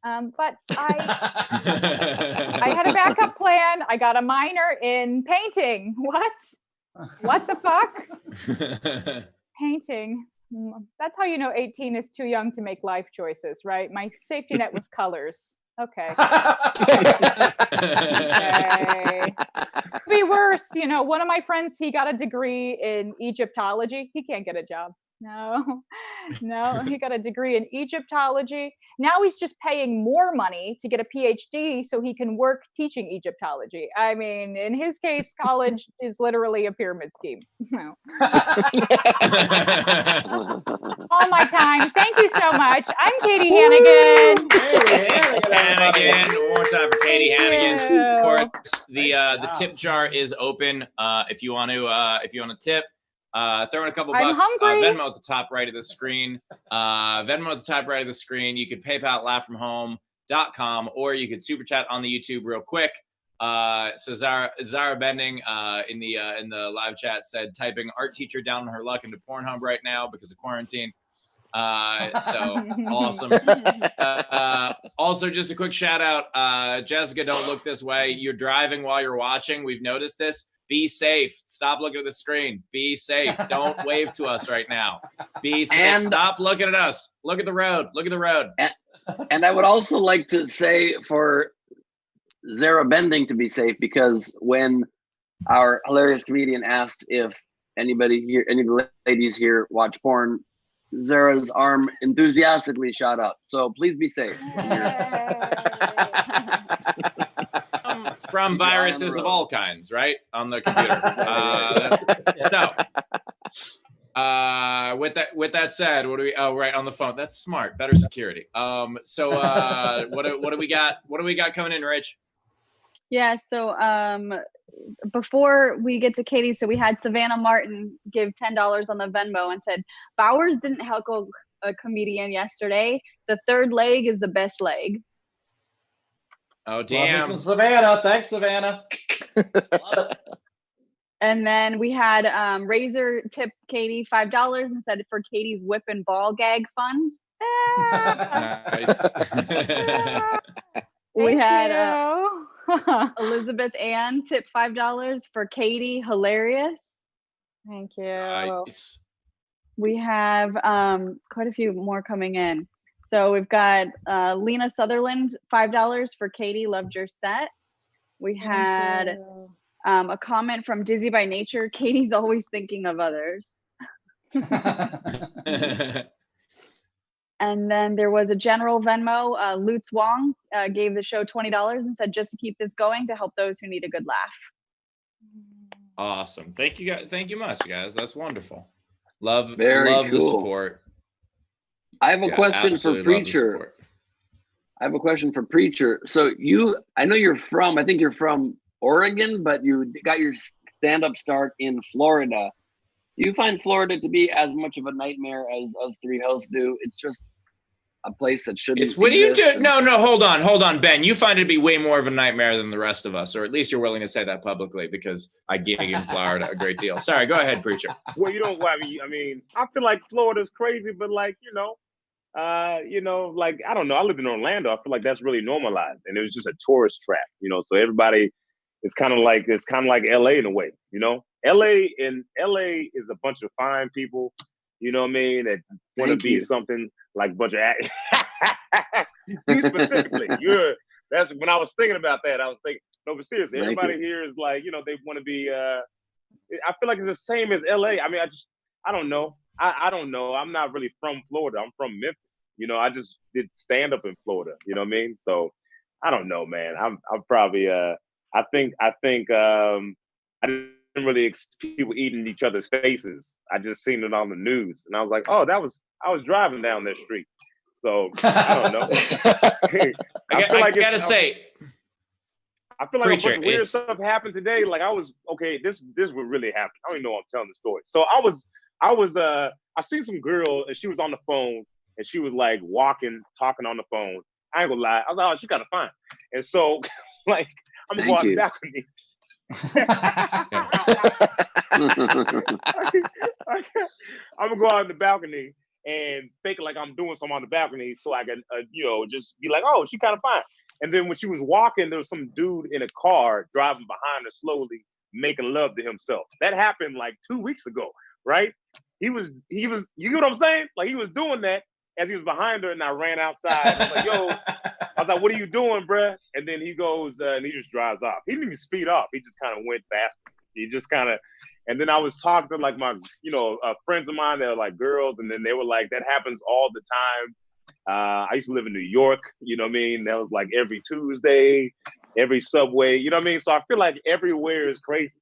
But I had a backup plan. I got a minor in painting. What the fuck? Painting. That's how you know 18 is too young to make life choices, right? My safety net was colors. Okay. Okay. Be worse, one of my friends, he got a degree in Egyptology. He can't get a job. No, he got a degree in Egyptology. Now he's just paying more money to get a PhD so he can work teaching Egyptology. I mean, in his case, college is literally a pyramid scheme. No. All my time. Thank you so much. I'm Katie Hannigan. Hannigan. One more time for Katie Hannigan. Of course, the tip jar is open. If you want to tip. Throw in a couple bucks. Venmo at the top right of the screen. Venmo at the top right of the screen. You could PayPal at laughfromhome.com, or you could super chat on the YouTube real quick. So Zara Bending in the live chat said typing art teacher down on her luck into Pornhub right now because of quarantine. So awesome. Also, just a quick shout out, Jessica, don't look this way. You're driving while you're watching. We've noticed this. Be safe. Stop looking at the screen. Be safe. Don't wave to us right now. Be safe. And stop looking at us. Look at the road. Look at the road. And I would also like to say for Zara Bending to be safe, because when our hilarious comedian asked if any of the ladies here watch porn, Zara's arm enthusiastically shot up. So please be safe. From viruses of all kinds, right? On the computer. With that said, what do we? Oh, right, on the phone. That's smart. Better security. So what do we got? What do we got coming in, Rich? Yeah. So before we get to Katie, so we had Savannah Martin give $10 on the Venmo and said Bowers didn't heckle a comedian yesterday. The third leg is the best leg. Oh, damn. Love Savannah. Thanks, Savannah. And then we had Razor tip Katie $5 and said for Katie's whip and ball gag funds. Nice. We had Elizabeth Ann tip $5 for Katie. Hilarious. Thank you. Nice. We have quite a few more coming in. So we've got Lena Sutherland, $5 for Katie, loved your set. We had a comment from Dizzy by Nature, Katie's always thinking of others. And then there was a general Venmo, Lutz Wong gave the show $20 and said just to keep this going to help those who need a good laugh. Awesome. Thank you guys. Thank you much, guys. That's wonderful. Love cool. The support. I have a question for Preacher. So I know I think you're from Oregon, but you got your stand-up start in Florida. Do you find Florida to be as much of a nightmare as us three hosts do? It's just a place that shouldn't exist. What do you do? No, hold on, Ben. You find it to be way more of a nightmare than the rest of us, or at least you're willing to say that publicly because I gig in Florida a great deal. Sorry, go ahead, Preacher. Well, I mean, I feel like Florida's crazy, but like, like, I don't know. I lived in Orlando. I feel like that's really normalized, and it was just a tourist trap, so everybody, it's kind of like LA in a way, LA is a bunch of fine people, that want to be something like a bunch of you specifically. That's when I was thinking about that. I was thinking, no, but seriously, everybody here is like, they want to be. I feel like it's the same as LA. I mean, I don't know. I don't know. I'm not really from Florida. I'm from Memphis. I just did stand up in Florida. You know what I mean? So I don't know, man. I'm probably I think I didn't really people eating each other's faces. I just seen it on the news, and I was like, oh, I was driving down that street. So I don't know. I gotta say, I feel like Preacher, a bunch of weird stuff happened today. Like I was okay. This would really happen. I don't even know I'm telling the story. So I seen some girl and she was on the phone and she was like talking on the phone. I ain't gonna lie. I was like, oh, she kind of fine. And so like I'm gonna go out the balcony. I'm gonna go out in the balcony and fake like I'm doing something on the balcony so I can, just be like, oh, she kind of fine. And then when she was walking, there was some dude in a car driving behind her slowly, making love to himself. That happened like 2 weeks ago, right? He was, you know what I'm saying? Like he was doing that as he was behind her, and I ran outside. I was like, yo, I was like, what are you doing, bruh? And then he goes, and he just drives off. He didn't even speed up. He just kind of went faster. He just kind of, and then I was talking to like my, friends of mine that are like girls, and then they were like, that happens all the time. I used to live in New York, you know what I mean? That was like every Tuesday, every subway, you know what I mean? So I feel like everywhere is crazy,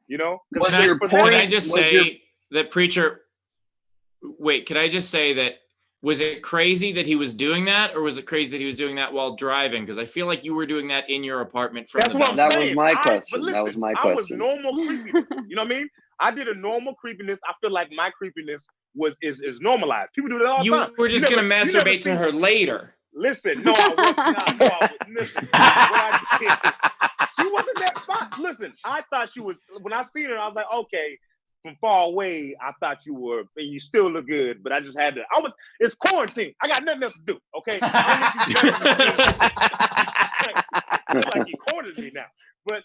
you know? Can I just say that Preacher, wait, could I just say that, was it crazy that he was doing that, or was it crazy that he was doing that while driving? Because I feel like you were doing that in your apartment from That's what I'm saying. That was my question. Listen, that was my question. I was normal creepiness. You know what I mean? I did a normal creepiness. I feel like my creepiness is normalized. People do that all the time. You were just going to masturbate to her later. Listen, no, I was not. No, listen, what I did, she wasn't that fine. Listen, I thought she was, when I seen her, I was like, okay, from far away, I thought you were, and you still look good, but I just had to, it's quarantine. I got nothing else to do, okay? I feel like you cornered me now. But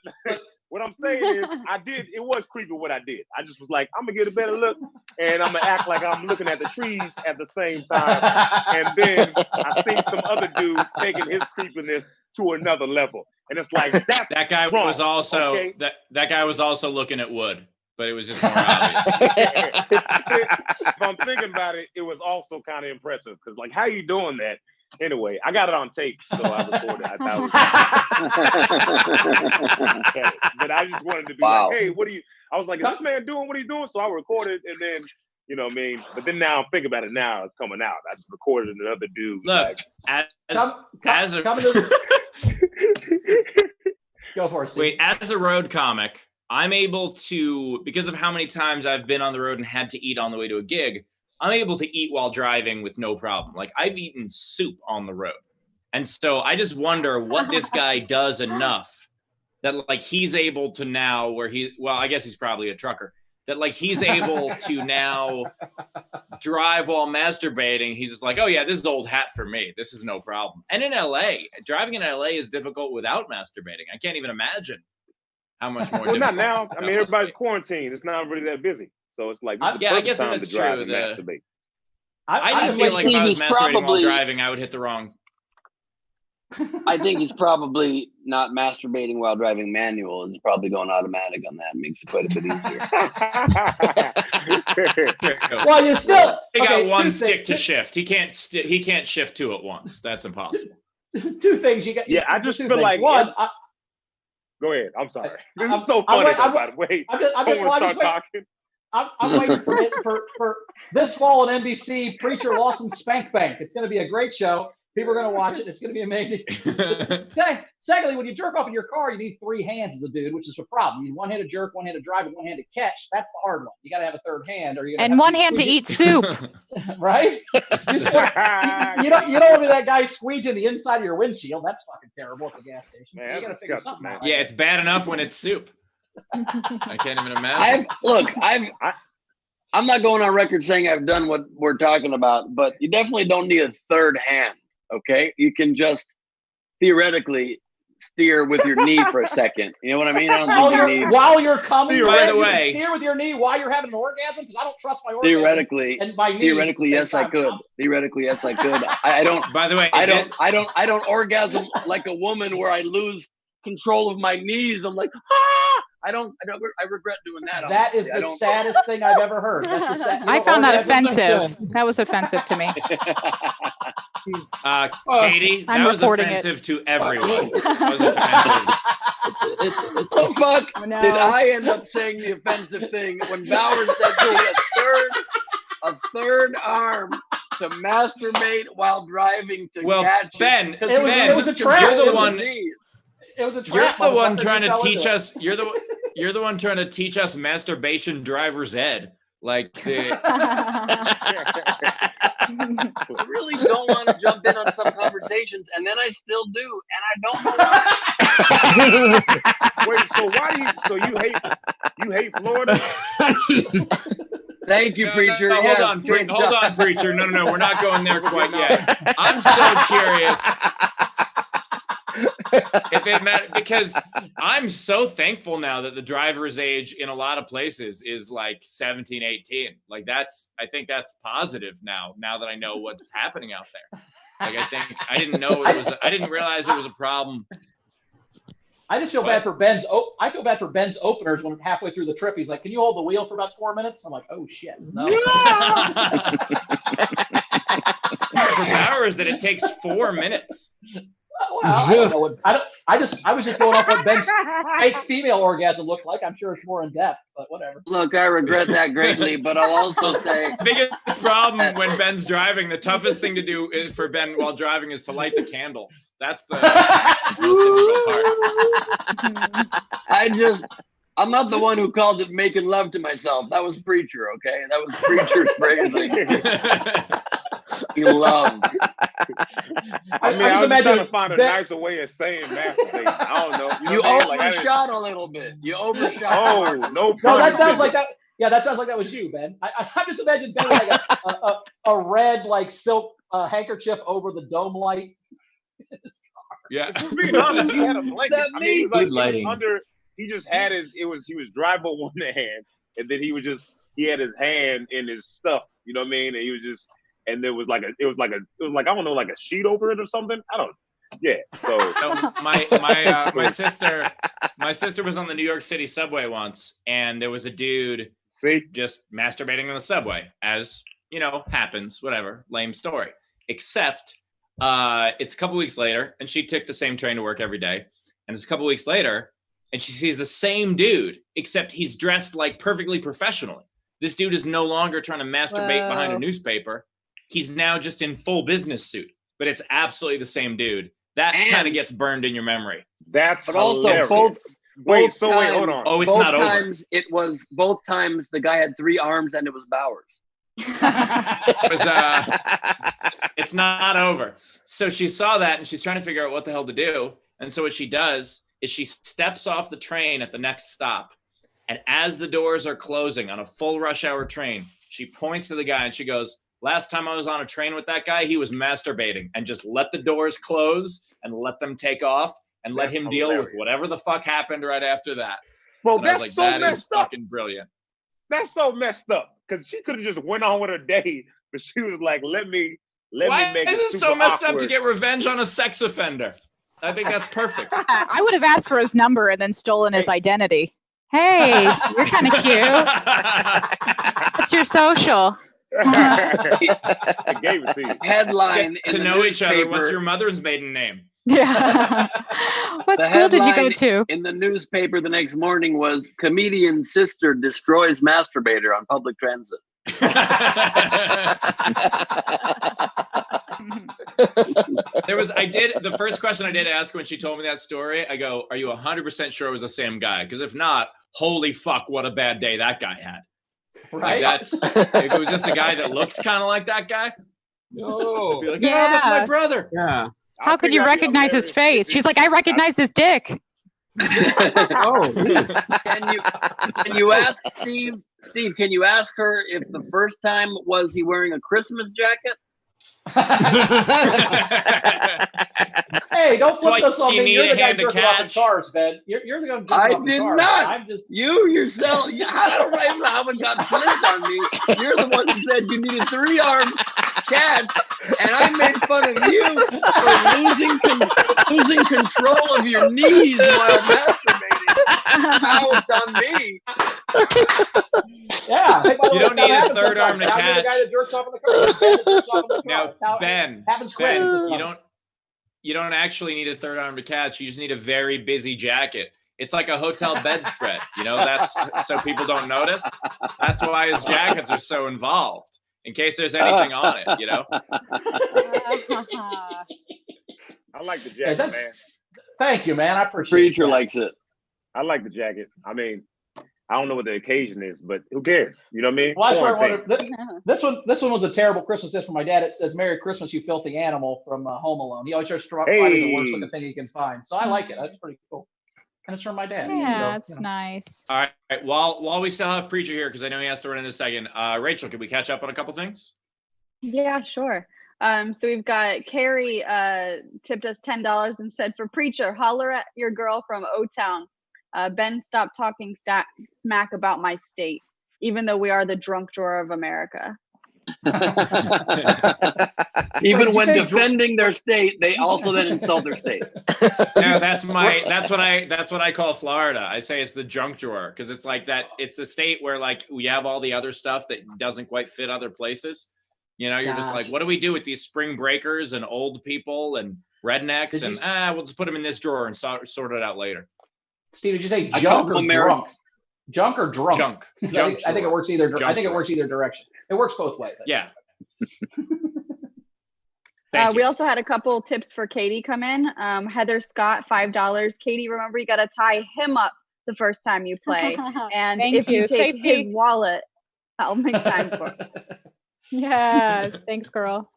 what I'm saying is, it was creepy what I did. I just was like, I'm gonna get a better look, and I'm gonna act like I'm looking at the trees at the same time. And then I see some other dude taking his creepiness to another level. And it's like, that guy wrong, was also, okay? that guy was also looking at wood. But it was just more obvious. If I'm thinking about it, it was also kind of impressive because, like, how you doing that? Anyway, I got it on tape, so I recorded. I thought okay. But I just wanted to be like, hey, I was like, is this man doing what he's doing? So I recorded, and then, you know what I mean? But then now I'm thinking about it now, it's coming out. I just recorded another dude. Look, Go for it, Steve. Wait, as a road comic, I'm able to, because of how many times I've been on the road and had to eat on the way to a gig, I'm able to eat while driving with no problem. Like I've eaten soup on the road. And so I just wonder what this guy does enough that like he's able to now I guess he's probably a trucker, that like he's able to now drive while masturbating. He's just like, oh yeah, this is old hat for me. This is no problem. And in LA, driving in LA is difficult without masturbating. I can't even imagine how much more difficult. Not now. I mean, everybody's quarantined. It's not really that busy. So it's like, I guess that's true. Masturbate. I just feel like if I was masturbating while driving, I would hit the wrong. I think he's probably not masturbating while driving manual. He's probably going automatic on that. It makes it quite a bit easier. Well, you still he got one stick to shift. He can't shift two at once. That's impossible. Two things you got. Yeah, I just feel like one. Go ahead. I'm sorry. This is so funny. By the way, someone start talking. I'm waiting for this fall on NBC, Preacher Lawson Spank Bank. It's going to be a great show. People are going to watch it. It's going to be amazing. Secondly, when you jerk off in your car, you need 3 hands as a dude, which is a problem. You need 1 hand to jerk, 1 hand to drive, and 1 hand to catch. That's the hard one. You got to have a 3rd hand, or you're and 1 hand to eat soup. Right? You don't want to be that guy squeeging the inside of your windshield. That's fucking terrible at the gas station. Man, so you got to figure something out. Yeah, it's bad enough when it's soup. I can't even imagine. I'm not going on record saying I've done what we're talking about, but you definitely don't need a 3rd hand. Okay, you can just theoretically steer with your knee for a second. You know what I mean? I don't think you need. While you're coming, by the way, steer with your knee while you're having an orgasm, because I don't trust my orgasm. Theoretically, yes, I could. Theoretically, yes, I could. I don't. By the way, I don't orgasm like a woman where I lose control of my knees. I'm like, I regret doing that. That is the saddest thing I've ever heard. That's the I found that offensive. That was offensive to me. Katie, that was offensive to everyone. That was offensive. What the fuck did I end up saying the offensive thing when Bowers said he had a third arm to masturbate while driving to catch Ben, it was a trap. You're the one. It was a trap. You're the one trying to teach us. You're the one trying to teach us masturbation driver's ed. Like the. I really don't want to jump in on some conversations, and then I still do, and I don't know why. Wait, so why do you hate Florida? Thank you, preacher. No, hold on, preacher. No, we're not going there quite yet. I'm still curious if it meant, because I'm so thankful now that the driver's age in a lot of places is like 17, 18. Like I think that's positive now that I know what's happening out there. Like I didn't realize it was a problem. I just feel bad for Ben's. I feel bad for Ben's openers when halfway through the trip he's like, "Can you hold the wheel for about 4 minutes?" I'm like, "Oh shit, no." For Bowers, that it takes 4 minutes. Well, I don't know what, I was just going off what Ben's fake female orgasm looked like. I'm sure it's more in depth, but whatever. Look, I regret that greatly, but I'll also say the biggest problem when Ben's driving, the toughest thing to do for Ben while driving is to light the candles. That's the most difficult part. I'm not the one who called it making love to myself. That was preacher, okay? That was preacher's phrasing. He loved. I was trying to find a nicer way of saying masturbate. I don't know. You overshot a little bit. You overshot. Oh, no. That sounds like that. Yeah, that sounds like that was you, Ben. I just imagine Ben with like a red like silk handkerchief over the dome light. Yeah. To be honest, he had a blanket. He was driving on one hand, and then he had his hand in his stuff. You know what I mean? And he was just. And it was like I don't know, like a sheet over it or something. I don't. Yeah. So my sister was on the New York City subway once, and there was a dude just masturbating on the subway, as you know, happens. Whatever, lame story. Except it's a couple weeks later, and she took the same train to work every day. And it's a couple weeks later, and she sees the same dude, except he's dressed like perfectly professionally. This dude is no longer trying to masturbate behind a newspaper. He's now just in full business suit, but it's absolutely the same dude. That kind of gets burned in your memory. That's but hilarious. Also wait, hold on. Oh, it's not over. Both times the guy had 3 arms and it was Bowers. It's not over. So she saw that and she's trying to figure out what the hell to do. And so what she does is she steps off the train at the next stop. And as the doors are closing on a full rush hour train, she points to the guy and she goes, "Last time I was on a train with that guy, he was masturbating," and just let the doors close and let them take off and let him deal with whatever the fuck happened right after that. Well, that's like, so that messed is up. Fucking brilliant. That's so messed up because she could have just went on with her day, but she was like, "Let me Why make it is it super so messed awkward. up to get revenge on a sex offender?" I think that's perfect. I would have asked for his number and then stolen his identity. Hey, you're kind of cute. What's your social? I gave it to you. Headline to know each other. What's your mother's maiden name? Yeah. What school did you go to? In the newspaper the next morning was "Comedian Sister Destroys Masturbator on Public Transit." The first question I did ask when she told me that story, I go, "Are you 100% sure it was the same guy? Because if not, holy fuck, what a bad day that guy had." Right. Like if it was just a guy that looked kind of like that guy. No. I'd be like, "Oh, that's my brother." Yeah. How could you recognize his face? She's like, "I recognize his dick." Oh. Can you ask Steve? Steve, can you ask her if the first time was he wearing a Christmas jacket? Hey, don't flip this on me. You're the guy to jerking off in catch. cars, Ben. You're the guy jerking I off in did cars. not. I'm just You yourself. I don't know how it got flipped on me. You're the one who said you needed 3 arms catch, and I made fun of you for losing control of your knees while masturbating. Now it's on me. Yeah. Hey, by the You way, don't that's how need it a happens third arm sometimes. to Now you're the guy catch. that jerks off in the car. Ben that jerks off in the car. Now, That's how it Ben, happens quick. you don't actually need a third arm to catch. You just need a very busy jacket. It's like a hotel bedspread. You know, that's so people don't notice. That's why his jackets are so involved, in case there's anything on it, you know? I like the Yeah, jacket, man. Thank you, man. I appreciate it. Preacher likes it. I like the jacket. I mean, I don't know what the occasion is, but who cares? You know what I mean? Well, I swear, Quarantine. this one was a terrible Christmas gift from my dad. It says "Merry Christmas, you filthy animal" from Home Alone. He always just finding the worst looking thing he can find. So I like it. That's pretty cool. And it's from my dad. Yeah, so, that's nice. All right. While we still have Preacher here, because I know he has to run in a second, Rachel, can we catch up on a couple things? Yeah, sure. So we've got Carrie tipped us $10 and said, for Preacher, holler at your girl from O-Town. Ben, stop talking smack about my state, even though we are the drunk drawer of America. Even when defending their state, they also then insult their state. No, that's what I call Florida. I say it's the junk drawer, because it's like that. It's the state where like we have all the other stuff that doesn't quite fit other places. You know, you're just like, what do we do with these spring breakers and old people and rednecks? We'll just put them in this drawer and sort it out later. Steve, did you say junk or drunk? Junk or drunk? Junk. I think it works either. I think it works either direction. It works both ways. Yeah. We also had a couple tips for Katie come in. Heather Scott, $5. Katie, remember you got to tie him up the first time you play. And if you take his wallet, I'll make time for it. Yeah, thanks, girl.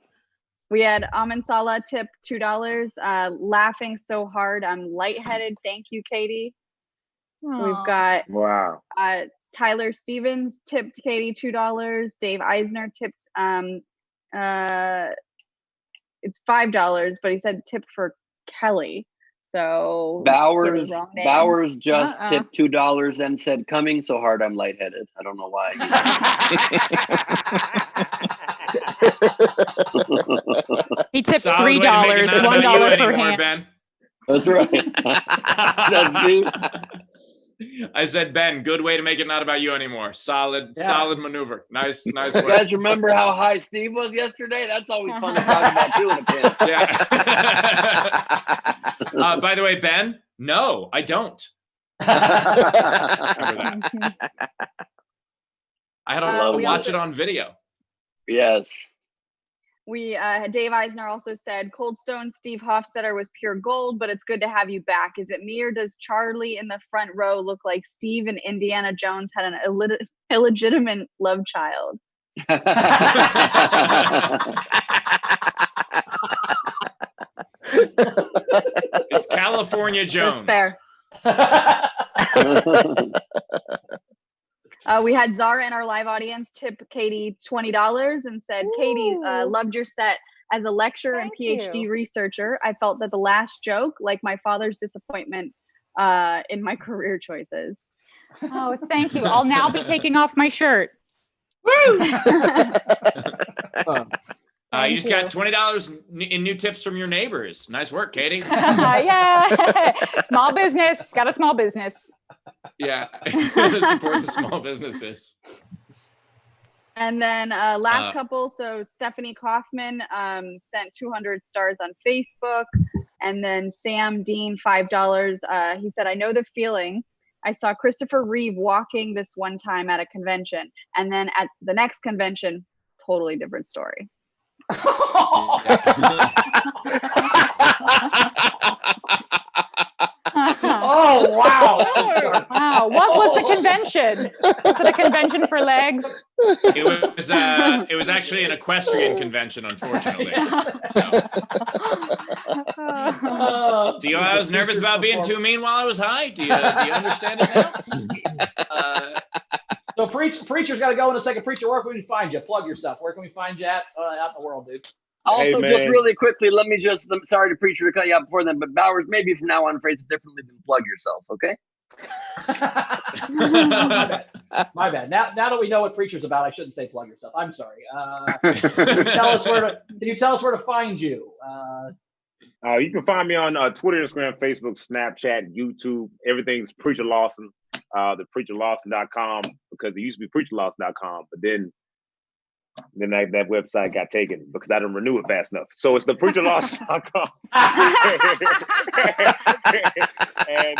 We had Amin Salah tip $2. Laughing so hard, I'm lightheaded. Thank you, Katie. Aww. We've got Tyler Stevens tipped Katie $2. Dave Eisner tipped it's $5, but he said tip for Kelly. So Bowers just tipped $2 and said, coming so hard I'm lightheaded. I don't know why. He tips $3, $1 per hand. Ben. That's right. I said, Ben, good way to make it not about you anymore. Solid maneuver. Nice work. You guys remember how high Steve was yesterday? That's always fun to talk about too in a pinch. Yeah. By the way, Ben, no, I don't. Remember that. I had to watch it on video. Yes. We Dave Eisner also said Cold Stone Steve Hofstetter was pure gold, but it's good to have you back. Is it me or does Charlie in the front row look like Steve and Indiana Jones had an illegitimate love child? It's California Jones. That's fair. We had Zara in our live audience tip Katie $20 and said, ooh. Katie, loved your set. As a lecturer and PhD researcher, I felt that the last joke, like my father's disappointment in my career choices. Oh, thank you. I'll now be taking off my shirt. Woo! You just got $20 in new tips from your neighbors. Nice work, Katie. Yeah. Small business. Got a small business. Yeah. Support the small businesses. And then last couple. So Stephanie Kaufman sent 200 stars on Facebook. And then Sam Dean, $5. He said, I know the feeling. I saw Christopher Reeve walking this one time at a convention. And then at the next convention, totally different story. Oh, wow. Wow. What was the convention? Was it a convention for legs? It was actually an equestrian convention, unfortunately. Do you know I was nervous about being too mean while I was high? Do you understand it now? So Preacher's got to go in a second. Preacher, where can we find you? Plug yourself. Where can we find you out in the world, dude? Also, just really quickly, I'm sorry to Preacher to cut you out before then, but Bowers, maybe from now on phrase it differently than plug yourself, okay? My bad. Now that we know what Preacher's about, I shouldn't say plug yourself. I'm sorry. Can you tell us where to find you? You can find me on Twitter, Instagram, Facebook, Snapchat, YouTube. Everything's Preacher Lawson. the preacherlawson.com, because it used to be preacherlawson.com, but then that website got taken because I didn't renew it fast enough. So it's the preacherlawson.com. And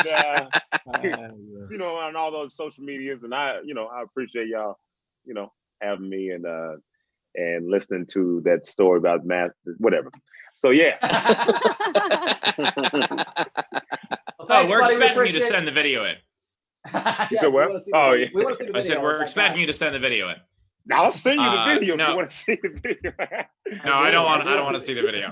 you know, on all those social medias, and I appreciate y'all, having me and listening to that story about math, whatever. So yeah. Well, we're expecting you to send the video in. You said what? Oh yeah. We want to see the video. I said we're expecting you to send the video in. I'll send you the video no. if you want to see the video. No, I don't want to see the video.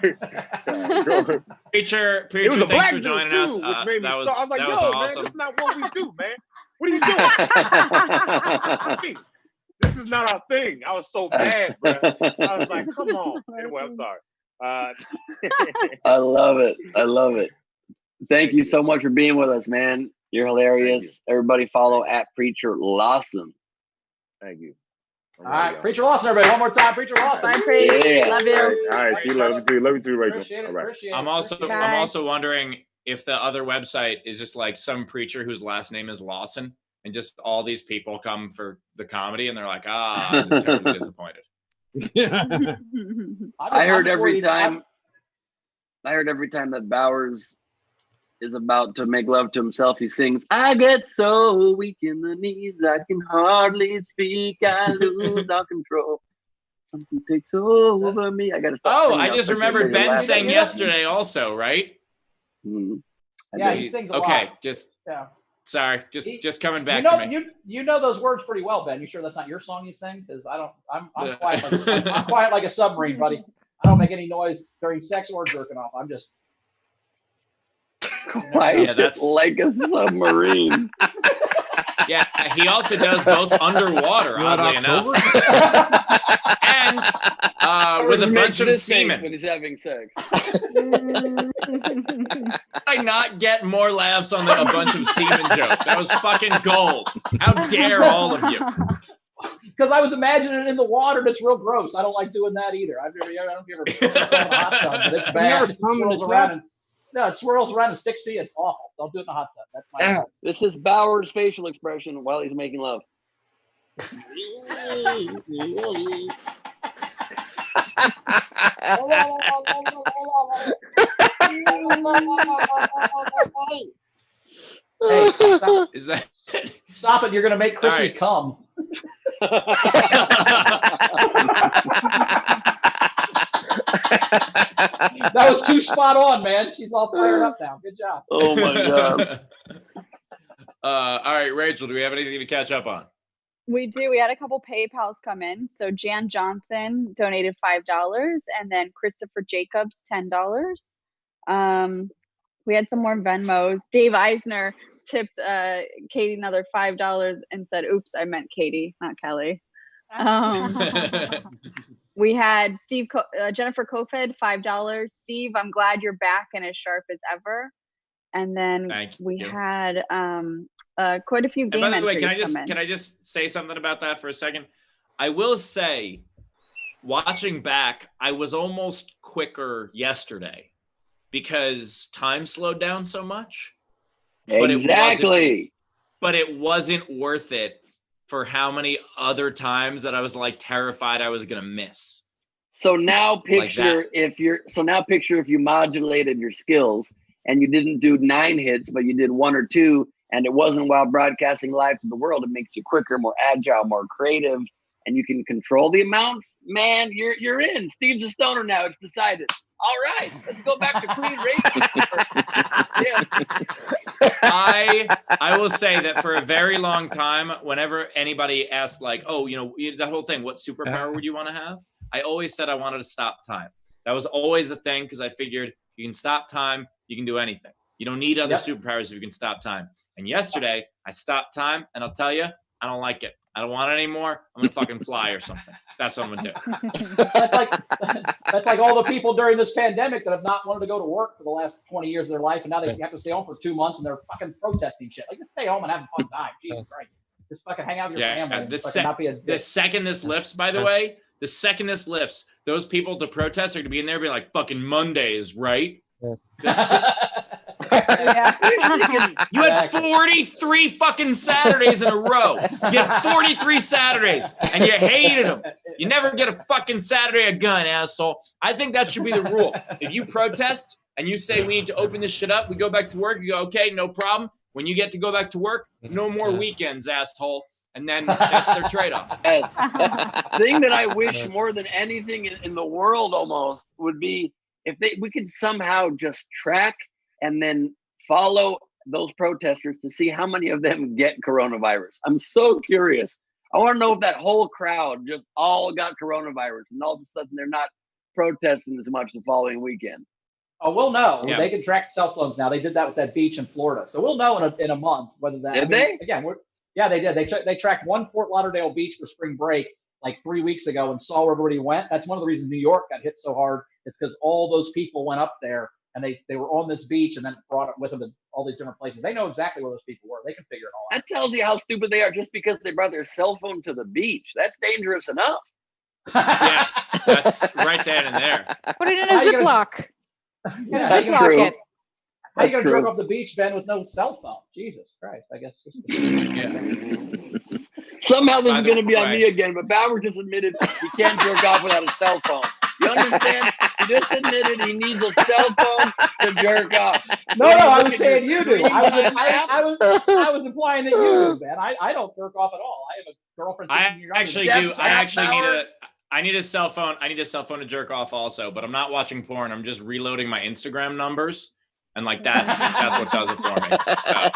Preacher, it was a thanks black for joining dude us. too, which made me I was like, yo, awesome. man, that's not what we do, man. What are you doing? This is not our thing. I was so mad, bro. I was like, come on. Anyway, I'm sorry. I love it. I love it. Thank you so much for being with us, man. You're hilarious. You. Everybody follow at Preacher Lawson. Thank you. All right, Preacher Lawson, everybody. One more time, Preacher Lawson. Bye, Preach. Yeah. Love you. All right, see you. Love you too, Rachel. Appreciate it. All right. Appreciate it. I'm Bye. also wondering if the other website is just like some preacher whose last name is Lawson, and just all these people come for the comedy, and they're like, I'm just terribly disappointed. I heard every time that Bowers is about to make love to himself, he sings, "I get so weak in the knees, I can hardly speak, I lose all control. Something takes over me." I gotta stop. Oh, I just remembered Ben sang yesterday also, right? Mm-hmm. Yeah, he sings a lot. Okay, sorry, just coming back to me. You know those words pretty well, Ben. You sure that's not your song you sing? Because I'm quiet like a submarine, buddy. I don't make any noise during sex or jerking off. I'm just quiet like a submarine. Yeah, he also does both underwater, oddly enough, and with a bunch of semen when he's having sex. I not get more laughs on a bunch of semen joke. That was fucking gold. How dare all of you? Because I was imagining it in the water, and it's real gross. I don't like doing that either. I don't know if you ever put it in a hot tub, but it's bad. It swirls around and sticks to you. It's awful. Don't do it in a hot tub. That's my advice. This is Bauer's facial expression while he's making love. Hey, stop. Is that Stop it. You're going to make Chrissy come. That was too spot on, man. She's all fired up now. Good job. Oh my God. All right, Rachel, do we have anything to catch up on? We do. We had a couple PayPals come in. So Jan Johnson donated $5, and then Christopher Jacobs $10. We had some more Venmos. Dave Eisner tipped Katie another $5 and said, "Oops, I meant Katie, not Kelly." We had Jennifer Kofed $5. Steve, I'm glad you're back and as sharp as ever. And then we had quite a few game and by the way, entries can I just say something about that for a second? I will say, watching back, I was almost quicker yesterday because time slowed down so much. Exactly. But it wasn't worth it for how many other times that I was like terrified I was gonna miss. So now picture if you modulated your skills and you didn't do 9 hits, but you did 1 or 2, and it wasn't while broadcasting live to the world. It makes you quicker, more agile, more creative, and you can control the amounts. Man, you're in. Steve's a stoner now. It's decided. All right, let's go back to Queen Rachel. I will say that for a very long time, whenever anybody asked, like, "Oh, that whole thing, what superpower would you want to have?" I always said I wanted to stop time. That was always the thing, because I figured if you can stop time, you can do anything. You don't need other superpowers if you can stop time. And yesterday, I stopped time, and I'll tell you, I don't like it. I don't want it anymore. I'm gonna fucking fly or something. That's what I'm gonna do. That's like all the people during this pandemic that have not wanted to go to work for the last 20 years of their life, and now they have to stay home for 2 months, and they're fucking protesting shit. Like, just stay home and have a fun time. Jesus Christ. Just fucking hang out with your family. The second this lifts, by the way, those people to protest are gonna be in there being like, "Fucking Mondays, right?" Yes. You had 43 fucking Saturdays in a row. You had 43 Saturdays, and you hated them. You never get a fucking Saturday a gun, asshole. I think that should be the rule. If you protest and you say we need to open this shit up, we go back to work, you go, okay, no problem. When you get to go back to work, no more weekends, asshole. And then that's their trade-off. Thing that I wish more than anything in the world almost would be if we could somehow just track and then follow those protesters to see how many of them get coronavirus. I'm so curious. I want to know if that whole crowd just all got coronavirus and all of a sudden they're not protesting as much the following weekend. Oh, we'll know. Yeah. They can track cell phones now. They did that with that beach in Florida. So we'll know in a month whether that. Did they? Again, they did. They tracked one Fort Lauderdale beach for spring break like 3 weeks ago and saw where everybody went. That's one of the reasons New York got hit so hard. It's because all those people went up there and they were on this beach and then brought it with them to all these different places. They know exactly where those people were. They can figure it all out. That tells you how stupid they are just because they brought their cell phone to the beach. That's dangerous enough. Yeah, that's right then and there. Put it in a Ziploc. Yeah, That's Ziploc true. it. How are you going to true. jerk off the beach, Ben, with no cell phone? Jesus Christ, I guess. Somehow this By is the going to be on way- me again, but Bauer just admitted he can't jerk off without a cell phone. You understand? He just admitted he needs a cell phone to jerk off. No, I was saying you do. I I was implying that you do, Ben. I don't jerk off at all. I have a girlfriend. 16 I years younger actually than do. me. I actually Bauer. I need a cell phone. I need a cell phone to jerk off also, but I'm not watching porn. I'm just reloading my Instagram numbers. And like that's what does it for me. So.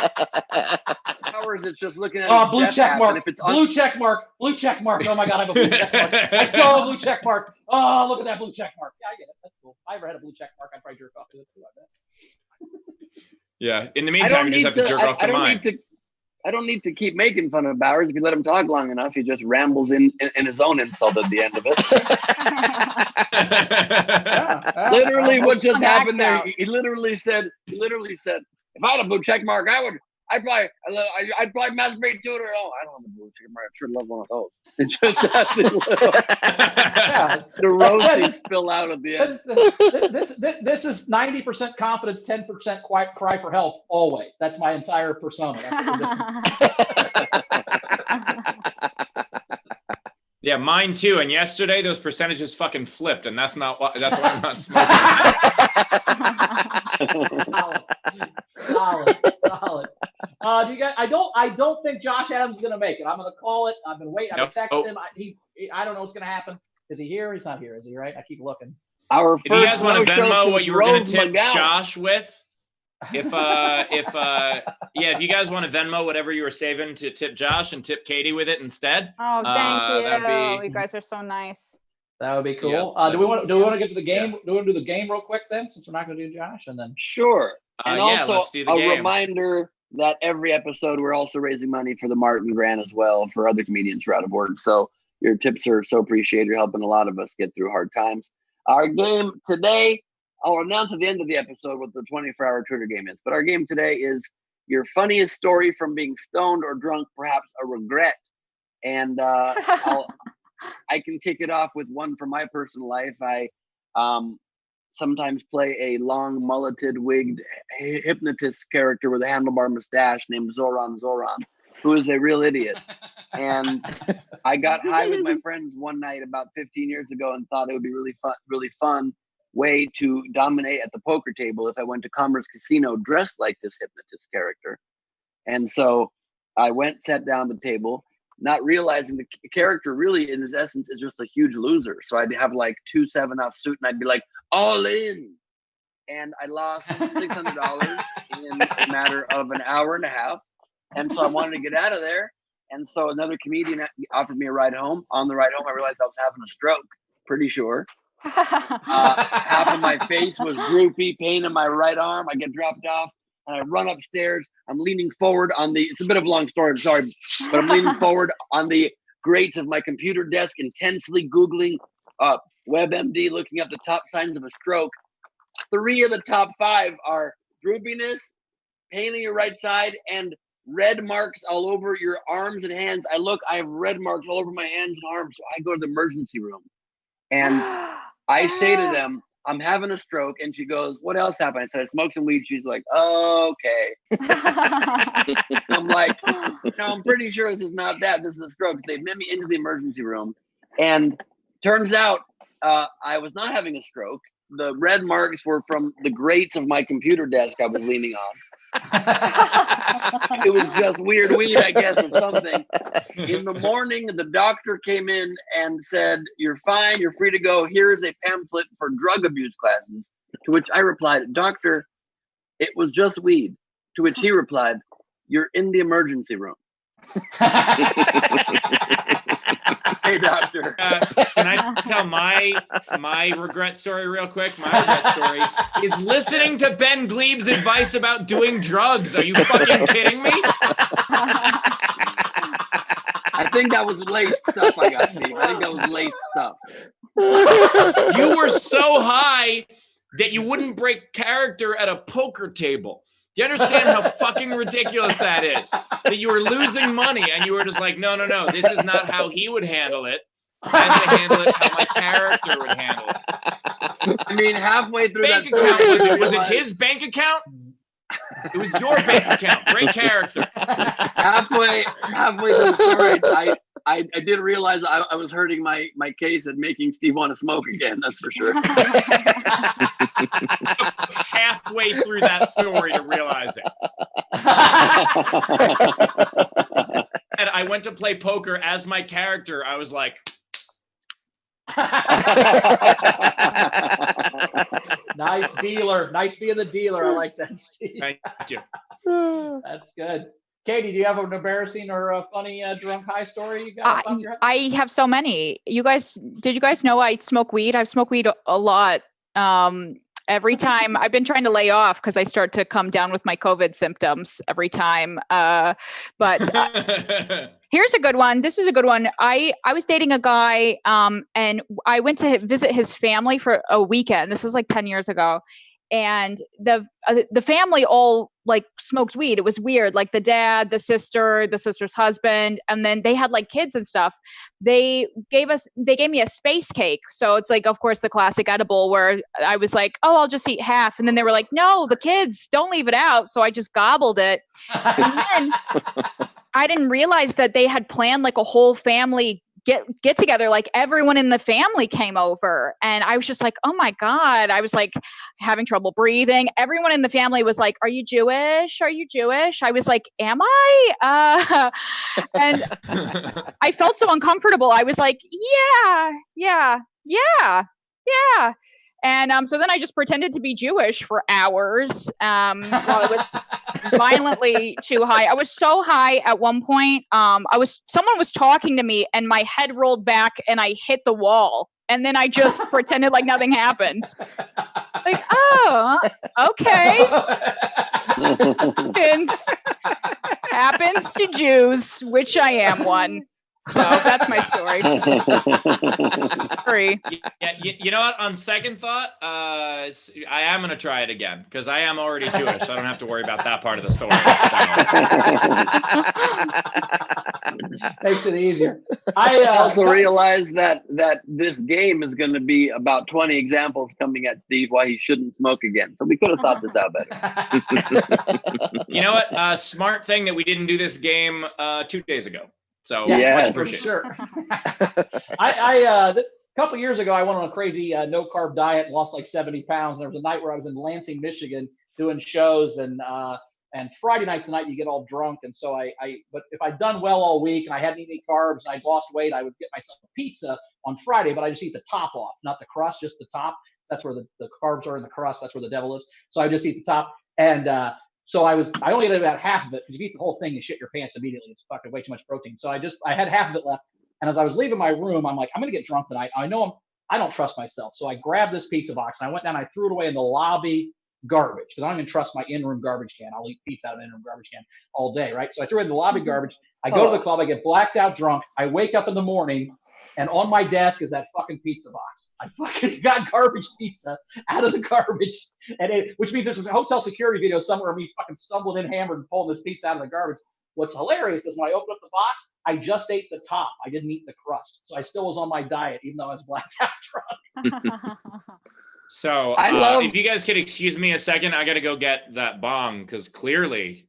Hours, it's just looking at Oh, his blue step check app, mark. and if it's Blue check mark. Blue check mark. Oh my God, I have a blue check mark. I still have a blue check mark. Oh, look at that blue check mark. Yeah, I get it. That's cool. If I ever had a blue check mark, I'd probably jerk off to it too, I bet. Yeah. In the I meantime, don't you need just have to jerk off I to don't mine. need to. I don't need to keep making fun of Bowers. If you let him talk long enough, he just rambles in his own insult at the end of it. Literally, what just happened there? He literally said, if I had a blue check mark, I'd probably masturbate to it. Or I don't have a blue check mark. I sure love one of those. It just has the roasting spill out at the end. This is 90% confidence, 10% cry for help. Always. That's my entire persona. Yeah, mine too. And yesterday, those percentages fucking flipped, and that's why I'm not smoking. Solid. Do you guys? I don't think Josh Adams is going to make it. I'm going to call it. I've been waiting. I've been texting him. I don't know what's going to happen. Is he here? He's not here. Is he? Right? I keep looking. Our If you guys first want to no-show Venmo what since you were going Rose to tip McGowan. Josh with, if you guys want to Venmo whatever you were saving to tip Josh and tip Katie with it instead. Oh, thank that'd you. be- You guys are so nice. That would be cool. Yeah, Do we want to get to the game? Do we want to do the game real quick then, since we're not going to do Josh, and then? Sure. And also let's do the a game. reminder that every episode we're also raising money for the Martin Grant as well for other comedians who are out of work. So your tips are so appreciated. You're helping a lot of us get through hard times. Our game today, I'll announce at the end of the episode what the 24-hour Twitter game is. But our game today is your funniest story from being stoned or drunk, perhaps a regret. And I can kick it off with one from my personal life. I sometimes play a long mulleted wigged hypnotist character with a handlebar mustache named Zoran, who is a real idiot. And I got high with my friends one night about 15 years ago and thought it would be really fun way to dominate at the poker table if I went to Commerce Casino dressed like this hypnotist character. And so I went, sat down at the table, not realizing the character really in his essence is just a huge loser. So I'd have like 2 7-Up suit and I'd be like, all in. And I lost $600 in a matter of an hour and a half. And so I wanted to get out of there. And so another comedian offered me a ride home. On the ride home, I realized I was having a stroke, pretty sure. Half of my face was droopy, pain in my right arm. I get dropped off and I run upstairs. I'm leaning forward on it's a bit of a long story, I'm sorry, but I'm leaning forward on the grates of my computer desk, intensely Googling WebMD, looking up the top signs of a stroke. 3 of the top 5 are droopiness, pain in your right side, and red marks all over your arms and hands. I have red marks all over my hands and arms. So I go to the emergency room and I say to them, I'm having a stroke. And she goes, what else happened? I said, I smoked some weed. She's like, oh, okay. I'm like, no, I'm pretty sure this is not that. This is a stroke. They admit me into the emergency room. And turns out I was not having a stroke. The red marks were from the grates of my computer desk I was leaning on. It was just weird weed, I guess, or something. In the morning, the doctor came in and said, you're fine, you're free to go. Here's a pamphlet for drug abuse classes. To which I replied, doctor, it was just weed. To which he replied, you're in the emergency room. Hey, doctor. Can I tell my regret story real quick? My regret story is listening to Ben Gleib's advice about doing drugs. Are you fucking kidding me? I think that was laced stuff I got, Steve. I think that was laced stuff. You were so high that you wouldn't break character at a poker table. Do you understand how fucking ridiculous that is? That you were losing money and you were just like, no, this is not how he would handle it. I'm going to handle it how my character would handle it. I mean, halfway through bank account, was it his bank account? It was your bank account. Great character. Halfway through the story, I did realize I was hurting my case and making Steve want to smoke again. That's for sure. Halfway through that story to realize it. And I went to play poker as my character. I was like, nice dealer. Nice being the dealer. I like that, Steve. thank you. That's good. Katie, do you have an embarrassing or a funny drunk high story you got off your head? I have so many. Did you guys know I smoke weed? I've smoked weed a lot. Every time I've been trying to lay off because I start to come down with my COVID symptoms every time. But here's a good one. This is a good one. I was dating a guy and I went to visit his family for a weekend. This was like 10 years ago. And the family all like smoked weed. It was weird. Like the dad, the sister's husband, and then they had like kids and stuff. They gave me a space cake. So it's like, of course, the classic edible where I was like, oh, I'll just eat half. And then they were like, no, the kids, don't leave it out. So I just gobbled it. And then I didn't realize that they had planned like a whole family get together, like everyone in the family came over, and I was just like, oh my God, I was like having trouble breathing. Everyone in the family was like, are you Jewish? Are you Jewish? I was like, am I? And I felt so uncomfortable. I was like, yeah. And so then I just pretended to be Jewish for hours while I was violently too high. I was so high at one point. Someone was talking to me and my head rolled back and I hit the wall. And then I just pretended like nothing happened. Like, oh, okay. Happens to Jews, which I am one. So that's my story. Yeah, you know what? On second thought, I am going to try it again because I am already Jewish. So I don't have to worry about that part of the story. So. Makes it easier. I also realized that this game is going to be about 20 examples coming at Steve why he shouldn't smoke again. So we could have thought this out better. You know what? Smart thing that we didn't do this game 2 days ago. So yes, much for appreciated. sure. A couple years ago, I went on a crazy no carb diet and lost like 70 pounds. There was a night where I was in Lansing, Michigan, doing shows, and Friday night's the night you get all drunk. And so but if I'd done well all week and I hadn't eaten any carbs and I'd lost weight, I would get myself a pizza on Friday, but I just eat the top off, not the crust, just the top. That's where the carbs are in the crust. That's where the devil is. So I just eat the top. And so I only ate about half of it because if you eat the whole thing, you shit your pants immediately. It's fucking way too much protein. So I had half of it left. And as I was leaving my room, I'm like, I'm going to get drunk tonight. I don't trust myself. So I grabbed this pizza box and I went down, I threw it away in the lobby garbage because I don't even trust my in-room garbage can. I'll eat pizza out of an in-room garbage can all day, right? So I threw it in the lobby garbage. I go to the club, I get blacked out drunk. I wake up in the morning and on my desk is that fucking pizza box. I fucking got garbage pizza out of the garbage. Which means there's a hotel security video somewhere of me fucking stumbling in hammered and pulling this pizza out of the garbage. What's hilarious is when I opened up the box, I just ate the top. I didn't eat the crust. So I still was on my diet, even though I was blacked out drunk. So I love- if you guys could excuse me a second, I got to go get that bong because clearly,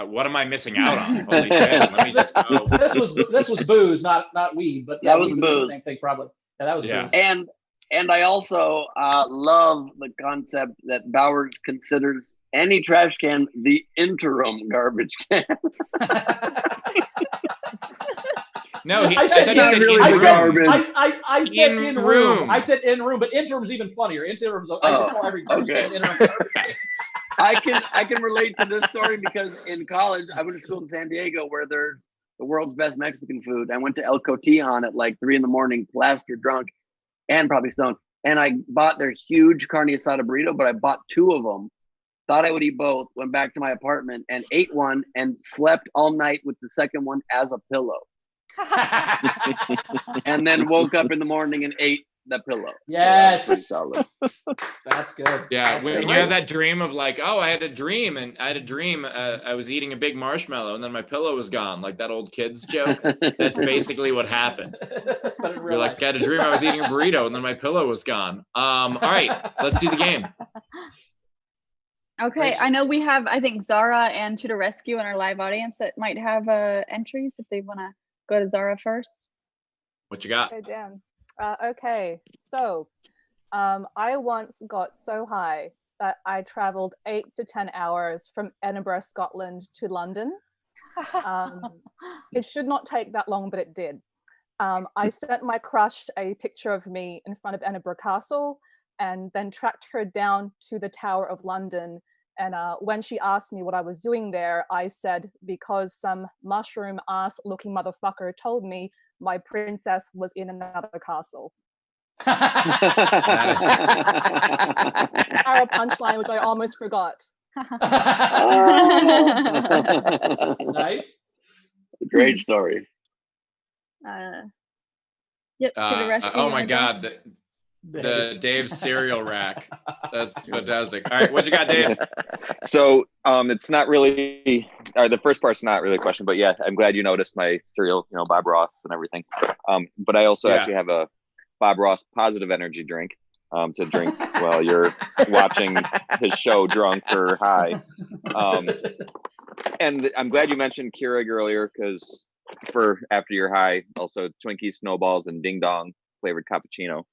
what am I missing out on? Holy shit! Let me just go. This was booze, not weed, but That was weed would do the booze. same thing probably. Yeah, that was Yeah. booze. And I also love the concept that Bowers considers any trash can the interim garbage can. No, I said thought he said really in the room. garbage. I said in room. room. I said in room, but interim's even funnier. Interim's. I just call every garbage okay. can interim garbage can. I can relate to this story because in college I went to school in San Diego where there's the world's best Mexican food. I went to El Cotijan at like 3 a.m, plastered drunk and probably stoned. And I bought their huge carne asada burrito, but I bought 2 of them. Thought I would eat both. Went back to my apartment and ate one and slept all night with the second one as a pillow. And then woke up in the morning and ate the pillow. Yes. So that was pretty solid. That's good. Yeah, That's when good. you have that dream of like, oh, I had a dream I was eating a big marshmallow and then my pillow was gone, like that old kid's joke. That's basically what happened. But in You're real like, life. I had a dream I was eating a burrito and then my pillow was gone. All right, let's do the game. Okay, Rachel. I know we have, I think, Zara and To the Rescue in our live audience that might have entries if they want to go to Zara first. What you got? Okay, Dan. Okay, so I once got so high that I traveled 8 to 10 hours from Edinburgh, Scotland to London. It should not take that long, but it did. I sent my crush a picture of me in front of Edinburgh Castle and then tracked her down to the Tower of London. And when she asked me what I was doing there, I said, because some mushroom ass looking motherfucker told me my princess was in another castle. Our punchline, which I almost forgot. Nice. Great story. Yep, To the Rescue. Oh my God, the Dave cereal rack. That's fantastic. All right, what you got, Dave? So it's not really, or the first part's not really a question, but yeah, I'm glad you noticed my cereal, Bob Ross and everything. But I also actually have a Bob Ross positive energy drink to drink while you're watching his show drunk or high. And I'm glad you mentioned Keurig earlier because for after you're high, also Twinkies, Snowballs, and Ding Dong flavored cappuccino.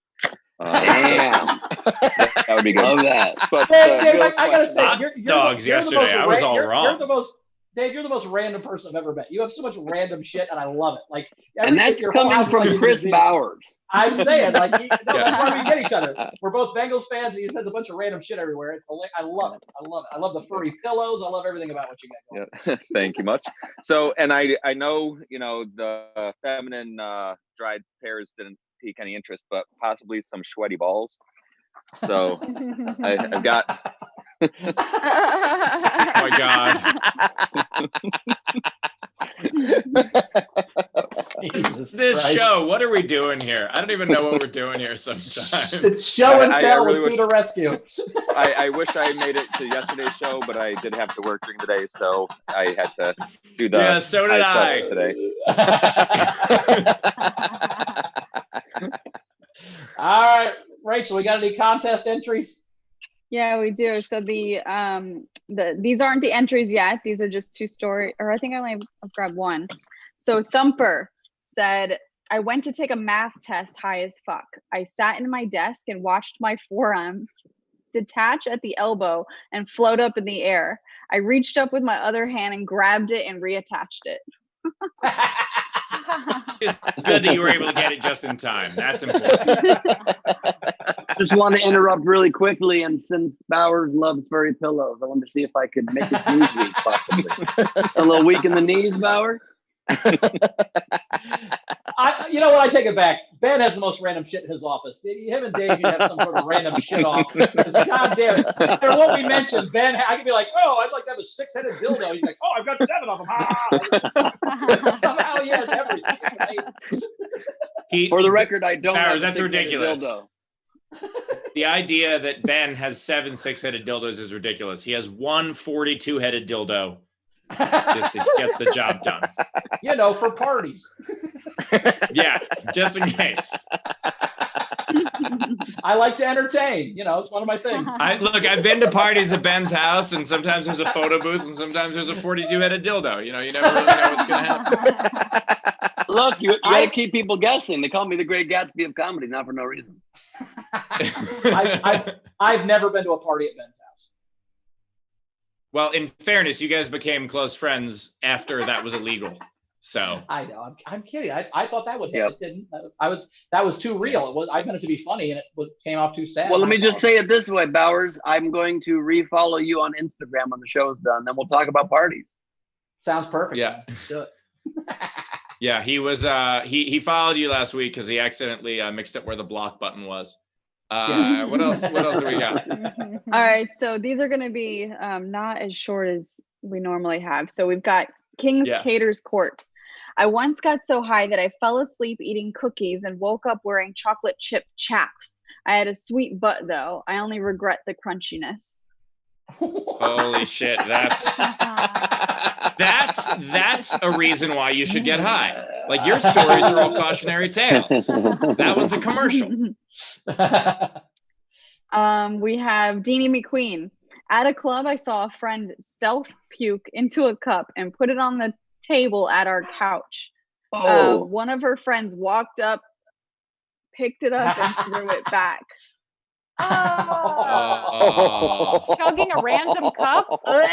Damn. That would be good. Love that. But Dave, I gotta say, Hot dogs yesterday. I was all wrong. Dave, you're the most random person I've ever met. You have so much random shit, and I love it. Like, And that's your whole coming house from like Chris Bowers. I'm saying, like, that's why we get each other. We're both Bengals fans. He just has a bunch of random shit everywhere. I love it. I love it. I love the furry pillows. I love everything about what you got going. Yeah. Thank you much. So, and I know, the feminine dried pears didn't pique any interest, but possibly some sweaty balls. So I've got. Oh my God. This show, what are we doing here? I don't even know what we're doing here sometimes. It's show and tell really with To the Rescue. I wish I made it to yesterday's show, but I did have to work during the day, so I had to do the Yeah, so did I today. All right, Rachel, we got any contest entries? Yeah, we do. So these aren't the entries yet. These are just 2 story, or I think I only have grabbed 1. So Thumper said, I went to take a math test high as fuck. I sat in my desk and watched my forearm detach at the elbow and float up in the air. I reached up with my other hand and grabbed it and reattached it. It's good that you were able to get it just in time. That's important. Just want to interrupt really quickly, and since Bowers loves furry pillows, I wanted to see if I could make his knees weak, possibly. A little weak in the knees, Bowers? You know what? I take it back. Ben has the most random shit in his office. Him and Dave, you have some sort of random shit off. God damn it. No matter what we mentioned, Ben, I could be like, oh, I'd like to have a 6-headed dildo. He's like, oh, I've got 7 of them. Somehow he has everything. For the record, I don't Bowers, have a that's 6-headed ridiculous. dildo. The idea that Ben has 7 6-headed dildos is ridiculous. He has 1 42-headed dildo. Just it gets the job done. For parties. Yeah, just in case. I like to entertain. You know, it's one of my things. I've been to parties at Ben's house, and sometimes there's a photo booth, and sometimes there's a 42-headed dildo. You know, you never really know what's gonna happen. Look, you got to keep people guessing. They call me the Great Gatsby of comedy, not for no reason. I've never been to a party at Ben's house. Well, in fairness, you guys became close friends after that was illegal. So I know. I'm kidding. I thought that would. It didn't. That was too real. I meant it to be funny, and it came off too sad. Well, let me just say it this way, Bowers. I'm going to refollow you on Instagram when the show's done. Then we'll talk about parties. Sounds perfect. Yeah. Do it. Yeah, he was. He followed you last week because he accidentally mixed up where the block button was. Yes. What else? What else do we got? All right, so these are going to be not as short as we normally have. So we've got King's Cater's Court. I once got so high that I fell asleep eating cookies and woke up wearing chocolate chip chaps. I had a sweet butt though. I only regret the crunchiness. Holy shit, that's a reason why you should get high. Like, your stories are all cautionary tales. That one's a commercial. We have Deanie McQueen. At a club, I saw a friend stealth puke into a cup and put it on the table at our couch. One of her friends walked up, picked it up, and threw it back. Chugging a random cup? A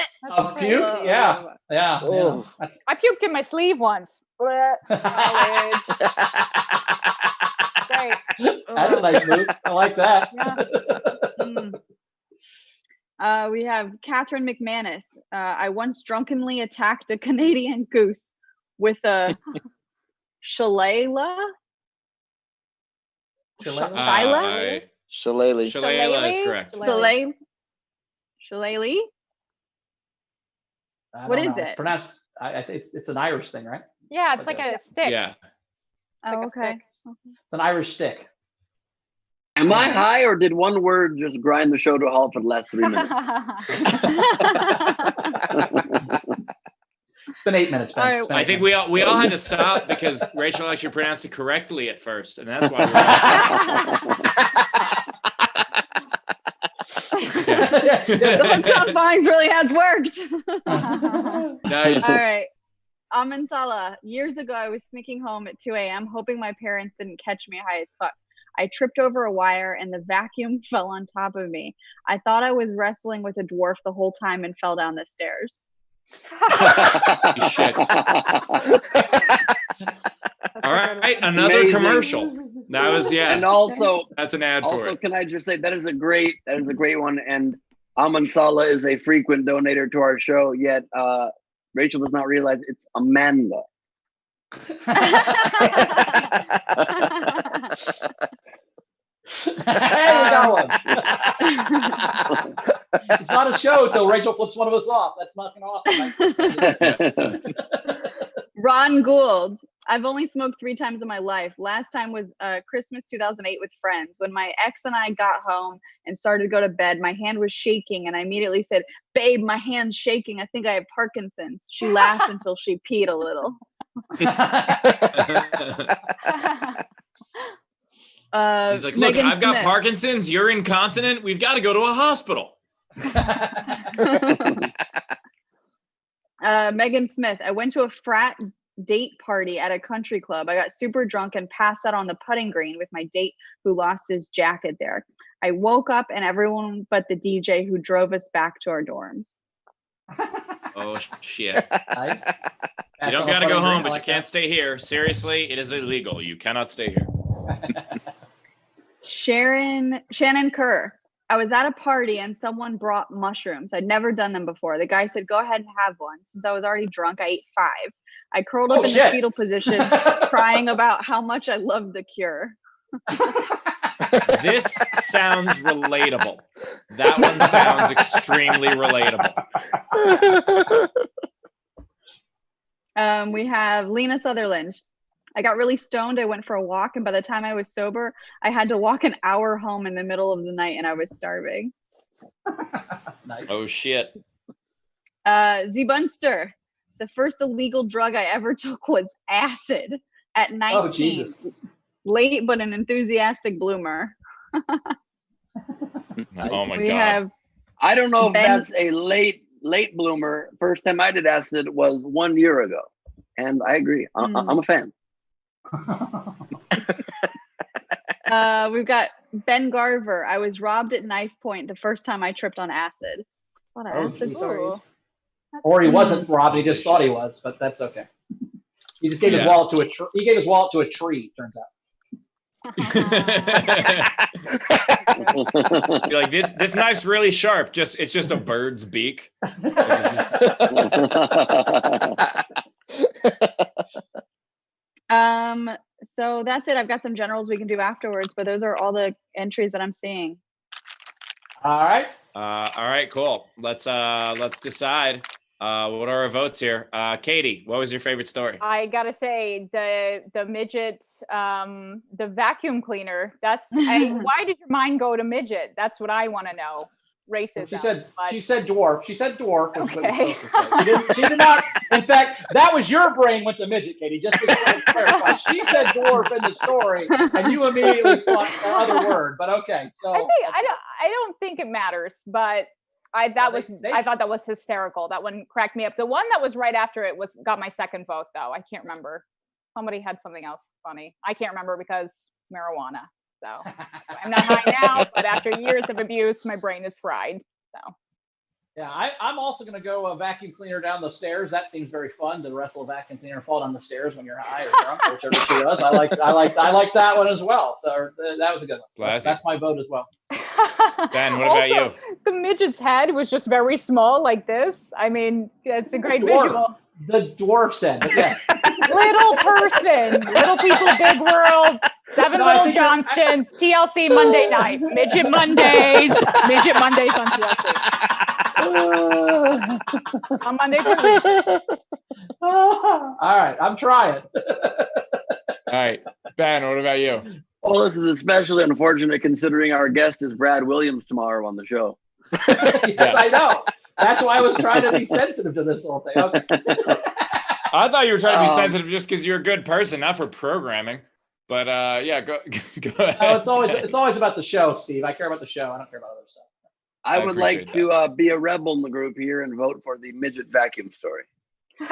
puke? Yeah. I puked in my sleeve once. College. Great. That's a nice move. I like that. Yeah. We have Catherine McManus. I once drunkenly attacked a Canadian goose with a shillelagh. Shillelagh is correct. Shillelagh? What is it? It's pronounced. It's an Irish thing, right? Yeah, it's like a stick. Yeah. Oh, okay. It's an Irish stick. Am I high, or did one word just grind the show to a halt for the last 3 minutes? It's been 8 minutes. Ben. I think we all had to stop because Rachel actually pronounced it correctly at first, and that's why The hooked songs really has worked. Nice. All right. Amin Salah. Years ago, I was sneaking home at 2 a.m., hoping my parents didn't catch me high as fuck. I tripped over a wire and the vacuum fell on top of me. I thought I was wrestling with a dwarf the whole time and fell down the stairs. Shit. All right, another Amazing. commercial. That was And also, that's an ad for it. Can I just say that is a great one. And Aman Salah is a frequent donator to our show. Yet Rachel does not realize it's Amanda. Hey, we got one. It's not a show until Rachel flips one of us off. That's fucking awesome. Ron Gould. I've only smoked 3 times in my life. Last time was Christmas 2008 with friends. When my ex and I got home and started to go to bed, my hand was shaking and I immediately said, "Babe, my hand's shaking. I think I have Parkinson's." She laughed until she peed a little. He's like, "Look, I've got Parkinson's. You're incontinent. We've got to go to a hospital." Megan Smith. I went to a frat date party at a country club. I got super drunk and passed out on the putting green with my date who lost his jacket there. I woke up and everyone but the DJ who drove us back to our dorms. Oh shit. Nice. You don't got to go home, but you can't stay here. Seriously, it is illegal. You cannot stay here. Shannon Kerr. I was at a party and someone brought mushrooms. I'd never done them before. The guy said, "Go ahead and have one." Since I was already drunk, I ate 5. I curled up in the fetal position, crying about how much I loved the cure. This sounds relatable. That one sounds extremely relatable. We have Lena Sutherland. I got really stoned. I went for a walk, and by the time I was sober, I had to walk an hour home in the middle of the night, and I was starving. Nice. Oh shit. Z-Bunster. The first illegal drug I ever took was acid at 19. Oh, Jesus. Late, but an enthusiastic bloomer. Oh my We God. have I don't know if Ben- that's a late bloomer. First time I did acid was 1 year ago, and I agree. I'm a fan. We've got Ben Garver. I was robbed at knife point the first time I tripped on acid. A lot of Oh, acid geez. stories. Or he wasn't robbed; he just thought he was, but that's okay. He just gave his wallet to a tree. He gave his wallet to a tree. Turns out. You're like, this knife's really sharp. It's just a bird's beak. So that's it. I've got some generals we can do afterwards, but those are all the entries that I'm seeing. All right. All right, cool. Let's decide. What are our votes here? Katie, what was your favorite story? I gotta say the midget, the vacuum cleaner. That's why did your mind go to midget? That's what I want to know. Racism. She said dwarf. She said dwarf. Okay. She did not. In fact, that was your brain went to midget, Katie. Just to clarify, she said dwarf in the story, and you immediately thought the other word. But okay, so I don't think it matters, but I thought that was hysterical. That one cracked me up. The one that was right after it got my second vote though. I can't remember. Somebody had something else funny. I can't remember because marijuana. So I'm not high now, but after years of abuse, my brain is fried. So yeah, I'm also going to go a vacuum cleaner down the stairs. That seems very fun to wrestle a vacuum cleaner, fall down the stairs when you're high or drunk, or whichever she was. I like that one as well. So that was a good one. That's my vote as well. Ben, what about you? The midget's head was just very small, like this. I mean, it's a great visual. The dwarf said, yes. Little person, little people, big world. 7 Little Johnstons, TLC Monday night, Midget Mondays on TLC. On Monday. All right, I'm trying. All right, Ben, what about you? Well, this is especially unfortunate considering our guest is Brad Williams tomorrow on the show. Yes, I know. That's why I was trying to be sensitive to this whole thing. Okay. I thought you were trying to be sensitive just because you're a good person, not for programming. But yeah, go ahead. Oh, it's always about the show, Steve. I care about the show. I don't care about other stuff. I would like to be a rebel in the group here and vote for the midget vacuum story. That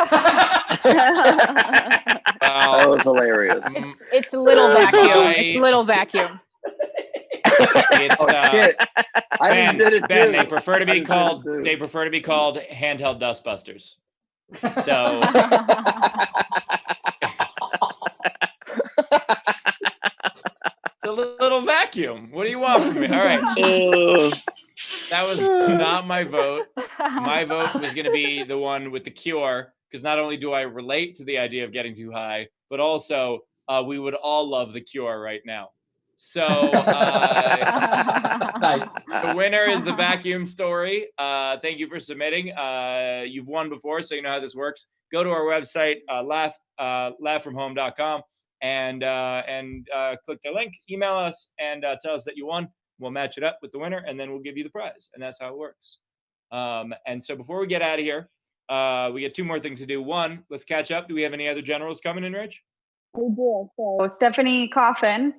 was hilarious. It's little vacuum. It's little vacuum. It's Ben, Ben, they prefer to be called handheld dustbusters. So the little vacuum. What do you want from me? All right. That was not my vote. My vote was going to be the one with the cure, because not only do I relate to the idea of getting too high, but also we would all love the cure right now. So the winner is the vacuum story. Thank you for submitting. You've won before, so you know how this works. Go to our website, laughfromhome.com, and click the link. Email us and tell us that you won. We'll match it up with the winner, and then we'll give you the prize. And that's how it works. And so before we get out of here, we got 2 more things to do. One, let's catch up. Do we have any other generals coming in, Rich? We do. So Stephanie Coffin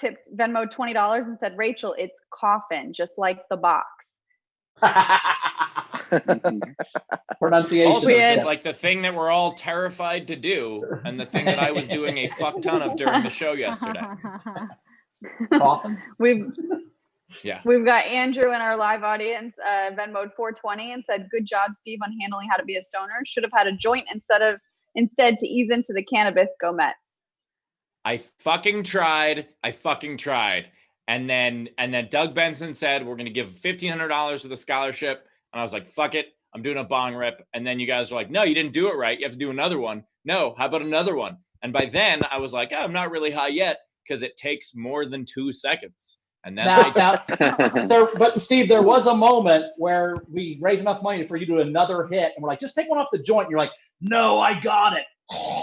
tipped Venmo $20 and said, Rachel, it's coffin, just like the box. Pronunciation. Also, just like the thing that we're all terrified to do, and the thing that I was doing a fuck ton of during the show yesterday. Coffin? We've got Andrew in our live audience, Venmoed $4.20 and said, good job, Steve, on handling how to be a stoner. Should have had a joint instead to ease into the cannabis. Go Mets. I fucking tried. And then Doug Benson said, we're going to give $1,500 to the scholarship. And I was like, fuck it. I'm doing a bong rip. And then you guys were like, no, you didn't do it right. You have to do another one. No, how about another one? And by then I was like, oh, I'm not really high yet, because it takes more than 2 seconds. And then but Steve, there was a moment where we raised enough money for you to do another hit, and we're like, just take one off the joint. And you're like, no, I got it. You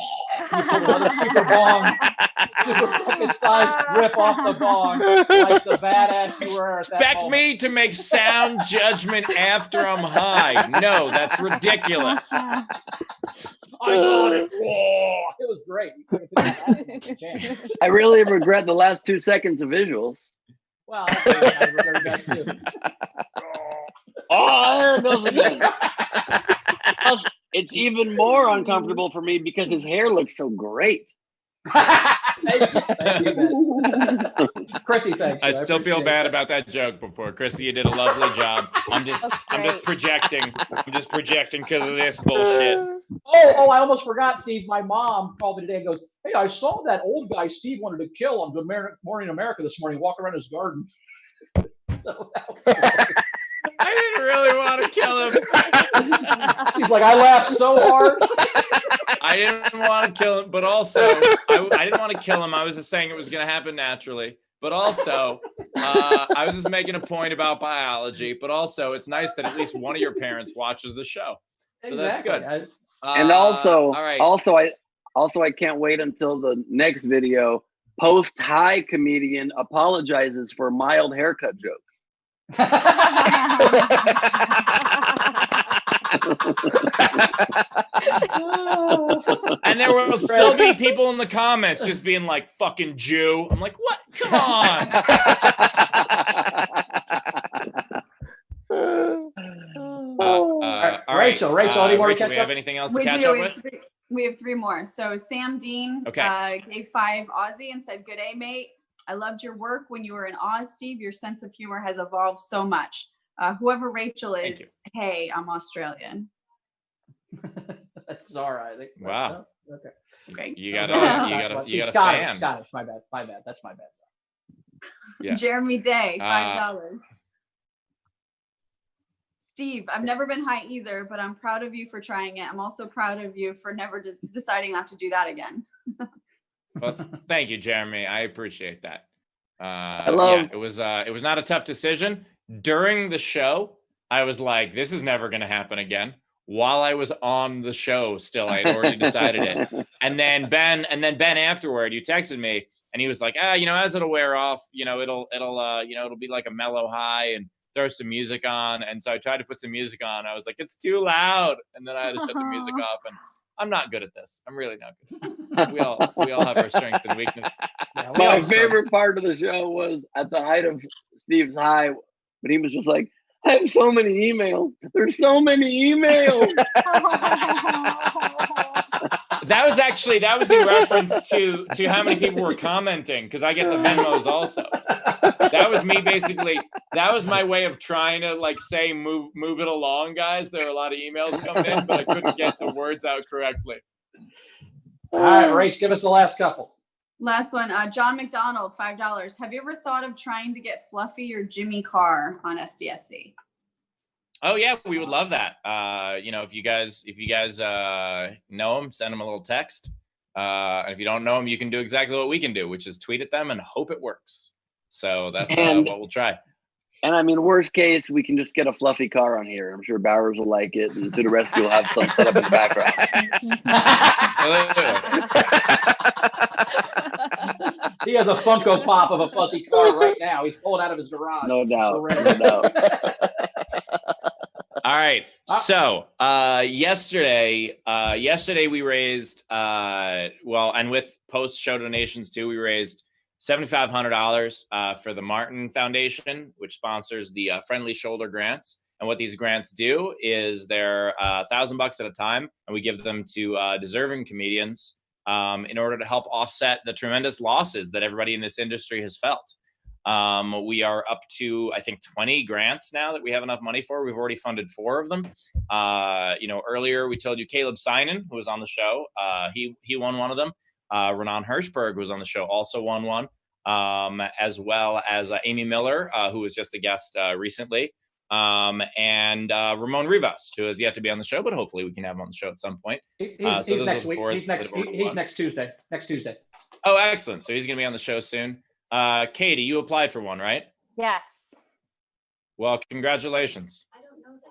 put another super fucking sized rip off the bong, like the badass you were at that Expect moment. me to make sound judgment after I'm high. No, that's ridiculous. I got it. It was great. I really regret the last 2 seconds of visuals. Well, that's very nice too. Oh, there it goes again. Plus, it's even more uncomfortable for me because his hair looks so great. Thank you, man. Chrissy, thanks. I still feel bad about that joke before. Chrissy, you did a lovely job. I'm just projecting. I'm just projecting because of this bullshit. Oh, I almost forgot, Steve. My mom called me today and goes, "Hey, I saw that old guy Steve wanted to kill on Good Morning America this morning, walking around his garden." So that was I didn't really want to kill him. She's like, I laughed so hard. I didn't want to kill him, but also I didn't want to kill him. I was just saying it was going to happen naturally. But also, I was just making a point about biology. But also, it's nice that at least one of your parents watches the show, so Exactly. that's good. And also, all right. I can't wait until the next video. Post-high comedian apologizes for mild haircut joke. And there will still be people in the comments just being like, "Fucking Jew." I'm like, what? Come on. All right. Rachel, any more to catch we up? have anything else to catch up with? We have 3 more. So Sam Dean gave 5 Aussie and said, "Good day, mate. I loved your work when you were in Oz, Steve. Your sense of humor has evolved so much." Whoever Rachel is, hey, I'm Australian. That's Zara, I think. Wow. Okay. Great. You got a Scottish, fan. Scottish. My bad. That's my bad. Yeah. Jeremy Day, $5. Steve, I've never been high either, but I'm proud of you for trying it. I'm also proud of you for never deciding not to do that again. Well, thank you, Jeremy. I appreciate that. It was not a tough decision. During the show, I was like, this is never going to happen again. While I was on the show, still, I had already decided it. And then Ben afterward, you texted me and he was like, as it'll wear off, it'll be like a mellow high and throw some music on. And so I tried to put some music on. I was like, it's too loud. And then I had to shut the music off. And I'm not good at this. I'm really not good at this. We all have our strengths and weaknesses. Yeah, My favorite part of the show was at the height of Steve's high, but he was just like, I have so many emails. There's so many emails. That was in reference to how many people were commenting, because I get the Venmos also. That was me basically. That was my way of trying to say move it along, guys. There are a lot of emails coming in, but I couldn't get the words out correctly. All right, Rach, give us the last couple. Last one, John McDonald, $5. Have you ever thought of trying to get Fluffy or Jimmy Carr on SDSC? Oh yeah, we would love that. If you guys know them, send them a little text. And if you don't know them, you can do exactly what we can do, which is tweet at them and hope it works. So that's what we'll try. And I mean, worst case, we can just get a Fluffy Car on here. I'm sure Bowers will like it, and To the Rescue will have some set up in the background. He has a Funko Pop of a fuzzy car right now. He's pulled out of his garage. No doubt. No doubt. All right. So yesterday we raised and with post-show donations too, we raised $7,500 for the Martin Foundation, which sponsors the Friendly Shoulder Grants. And what these grants do is they're $1,000 at a time, and we give them to deserving comedians in order to help offset the tremendous losses that everybody in this industry has felt. We are up to, I think, 20 grants now that we have enough money for. We've already funded 4 of them. Earlier we told you Caleb Synan, who was on the show, he won one of them. Renan Hirschberg, who was on the show, also won one, as well as Amy Miller, who was just a guest recently, and Ramon Rivas, who has yet to be on the show, but hopefully we can have him on the show at some point. He's next week. He's next Tuesday. Next Tuesday. Oh, excellent. So he's going to be on the show soon. Katie, you applied for one, right? Yes. Well, congratulations.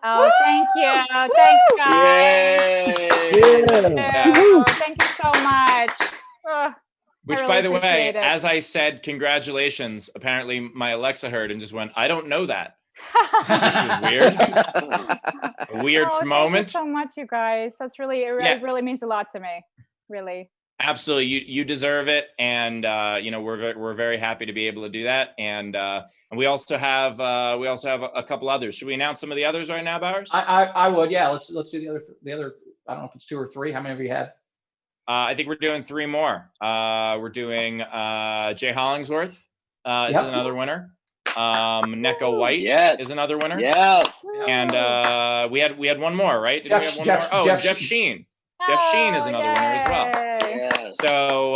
Oh, thank you. Thanks, guys. Yeah. Thank you so much. Which, by the way, as I said, congratulations, apparently my Alexa heard and just went, I don't know that. Which was weird. A weird moment. Thank you so much, you guys. That's really, it really means a lot to me. Really. Absolutely, you deserve it, and you know, we're very happy to be able to do that, and we also have a couple others. Should we announce some of the others right now, Bowers? I would, yeah. Let's do the other. I don't know if it's 2 or 3. How many have you had? I think we're doing 3 more. We're doing Jay Hollingsworth is another winner. Neko White is another winner. Yes. And we had one more, right? Did we have one more? Oh, Jeff Sheen. Jeff Sheen is another winner as well. Yes. So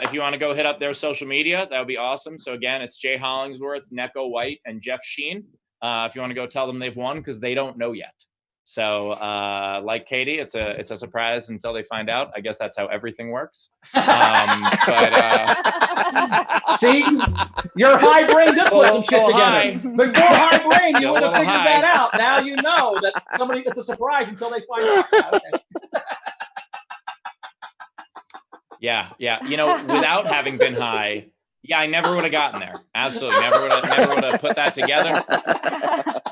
if you want to go hit up their social media, that would be awesome. So again, it's Jay Hollingsworth, Neko White, and Jeff Sheen. If you want to go tell them they've won, because they don't know yet. So like Katie, it's a surprise until they find out. I guess that's how everything works. See, your high brain did put some shit together. But your high brain, you would have figured that out. Now you know that it's a surprise until they find out. Okay. Yeah. You know, without having been high, I never would have gotten there. Absolutely, never would have put that together.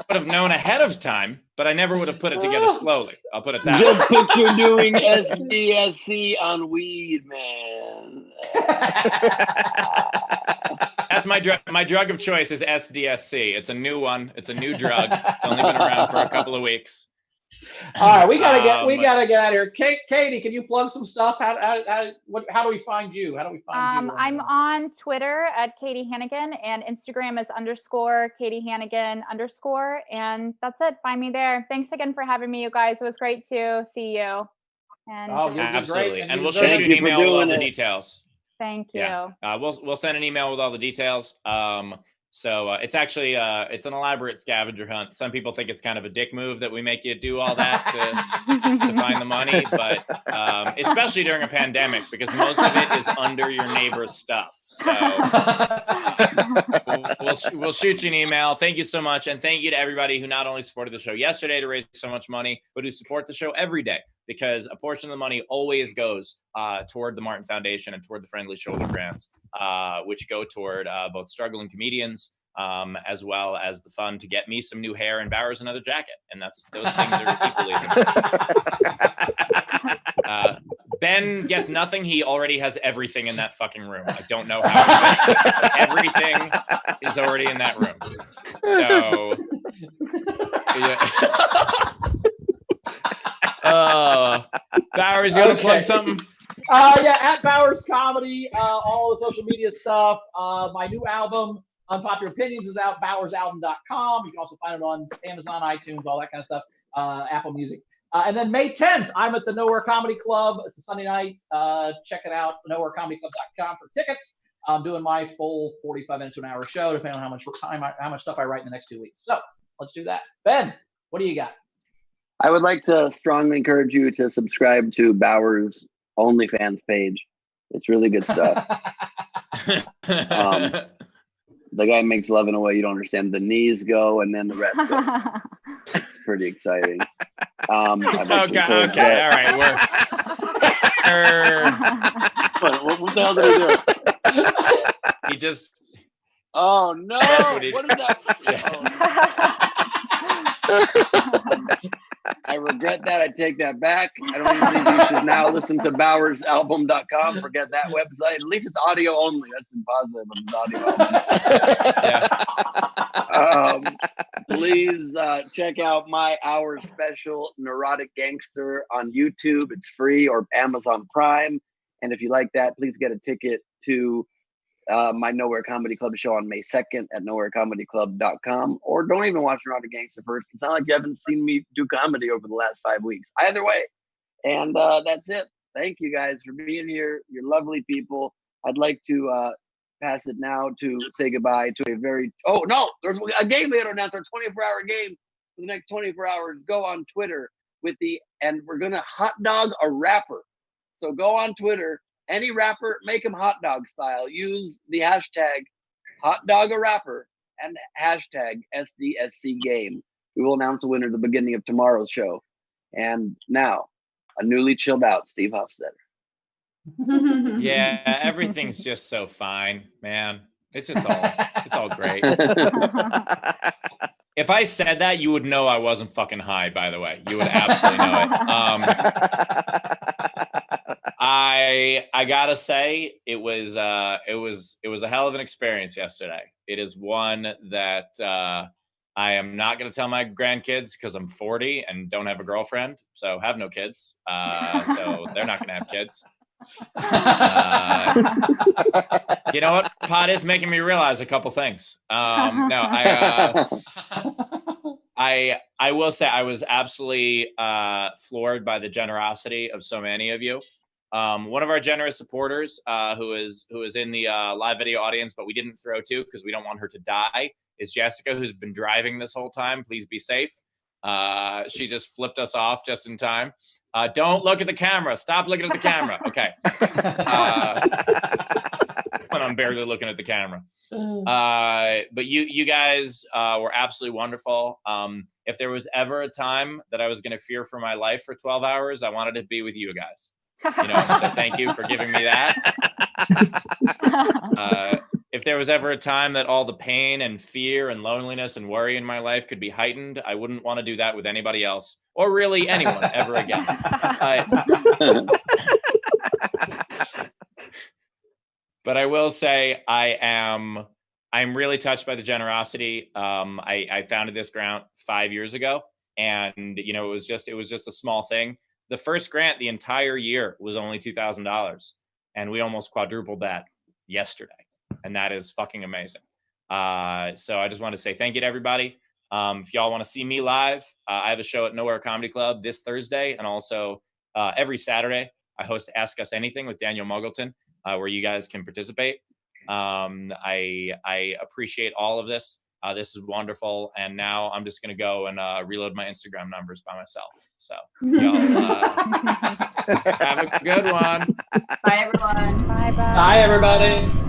Would have known ahead of time, but I never would have put it together slowly. I'll put it that way. Just picture doing SDSC on weed, man. That's my drug of choice is SDSC. It's a new one. It's a new drug. It's only been around for a couple of weeks. All right, we gotta get out of here. Katie, can you plug some stuff? How do we find you? How do we find you? I'm on Twitter at Katie Hannigan, and Instagram is _Katie Hannigan _, and that's it. Find me there. Thanks again for having me, you guys. It was great to see you. And absolutely, and we'll shoot you an email with all the details. Thank you. Yeah. We'll send an email with all the details. So it's actually it's an elaborate scavenger hunt. Some people think it's kind of a dick move that we make you do all that to find the money, but especially during a pandemic, because most of it is under your neighbor's stuff. So we'll shoot you an email. Thank you so much, and thank you to everybody who not only supported the show yesterday to raise so much money, but who support the show every day, because a portion of the money always goes toward the Martin Foundation and toward the Friendly Shoulder Grants, which go toward both struggling comedians as well as the fund to get me some new hair and Bowers another jacket. And those things are equally as important. Ben gets nothing. He already has everything in that fucking room. I don't know how it fits, but everything is already in that room. So, yeah. Bowers, you want to plug something? At Bowers Comedy, all the social media stuff. My new album, Unpopular Opinions, is out, bowersalbum.com. You can also find it on Amazon, iTunes, all that kind of stuff, Apple Music. And then May 10th, I'm at the Nowhere Comedy Club. It's a Sunday night. Check it out, nowherecomedyclub.com for tickets. I'm doing my full 45 minutes to an hour show, depending on how much stuff I write in the next 2 weeks. So let's do that. Ben, what do you got? I would like to strongly encourage you to subscribe to Bowers' OnlyFans page. It's really good stuff. The guy makes love in a way you don't understand. The knees go and then the rest go. It's pretty exciting. Okay, all right. What the hell did he do? He just. Oh no! What is that? I regret that. I take that back. I don't even think you should now listen to bowersalbum.com. Forget that website. At least it's audio only. That's the positive of audio only. Please check out my hour special, Neurotic Gangster, on YouTube. It's free, or Amazon Prime. And if you like that, please get a ticket to my Nowhere Comedy Club show on May 2nd at nowherecomedyclub.com. Or don't even watch Neurotic Gangster first. It's not like you haven't seen me do comedy over the last 5 weeks. Either way. And that's it. Thank you guys for being here. You're lovely people. I'd like to pass it now to say goodbye to a very... Oh, no! There's a game we had announced, our 24-hour game for the next 24 hours. Go on Twitter and we're going to hot dog a rapper. So go on Twitter. Any rapper, make him hot dog style. Use the hashtag #HotDogARapper and hashtag SDSC game. We will announce the winner at the beginning of tomorrow's show. And now, a newly chilled out Steve Hofstetter. Yeah, everything's just so fine, man. It's all great. If I said that, you would know I wasn't fucking high, by the way. You would absolutely know it. I gotta say it was a hell of an experience yesterday. It is one that I am not going to tell my grandkids because I'm 40 and don't have a girlfriend, so have no kids. So they're not going to have kids. You know what? Pot is making me realize a couple things. I will say I was absolutely floored by the generosity of so many of you. One of our generous supporters, who is in the live video audience, but we didn't throw to because we don't want her to die, is Jessica, who's been driving this whole time. Please be safe. She just flipped us off just in time. Don't look at the camera. Stop looking at the camera. Okay. When I'm barely looking at the camera. But you guys were absolutely wonderful. If there was ever a time that I was going to fear for my life for 12 hours, I wanted to be with you guys. So thank you for giving me that. If there was ever a time that all the pain and fear and loneliness and worry in my life could be heightened, I wouldn't want to do that with anybody else or really anyone ever again. But I will say I'm really touched by the generosity. I founded this grant 5 years ago, and it was just a small thing. The first grant the entire year was only $2,000, and we almost quadrupled that yesterday, and that is fucking amazing. So I just want to say thank you to everybody. If y'all want to see me live, I have a show at Nowhere Comedy Club this Thursday, and also every Saturday I host Ask Us Anything with Daniel Muggleton, where you guys can participate. I appreciate all of this. This is wonderful, and now I'm just going to go and reload my Instagram numbers by myself. So y'all have a good one. Bye, everyone. Bye. Bye, everybody.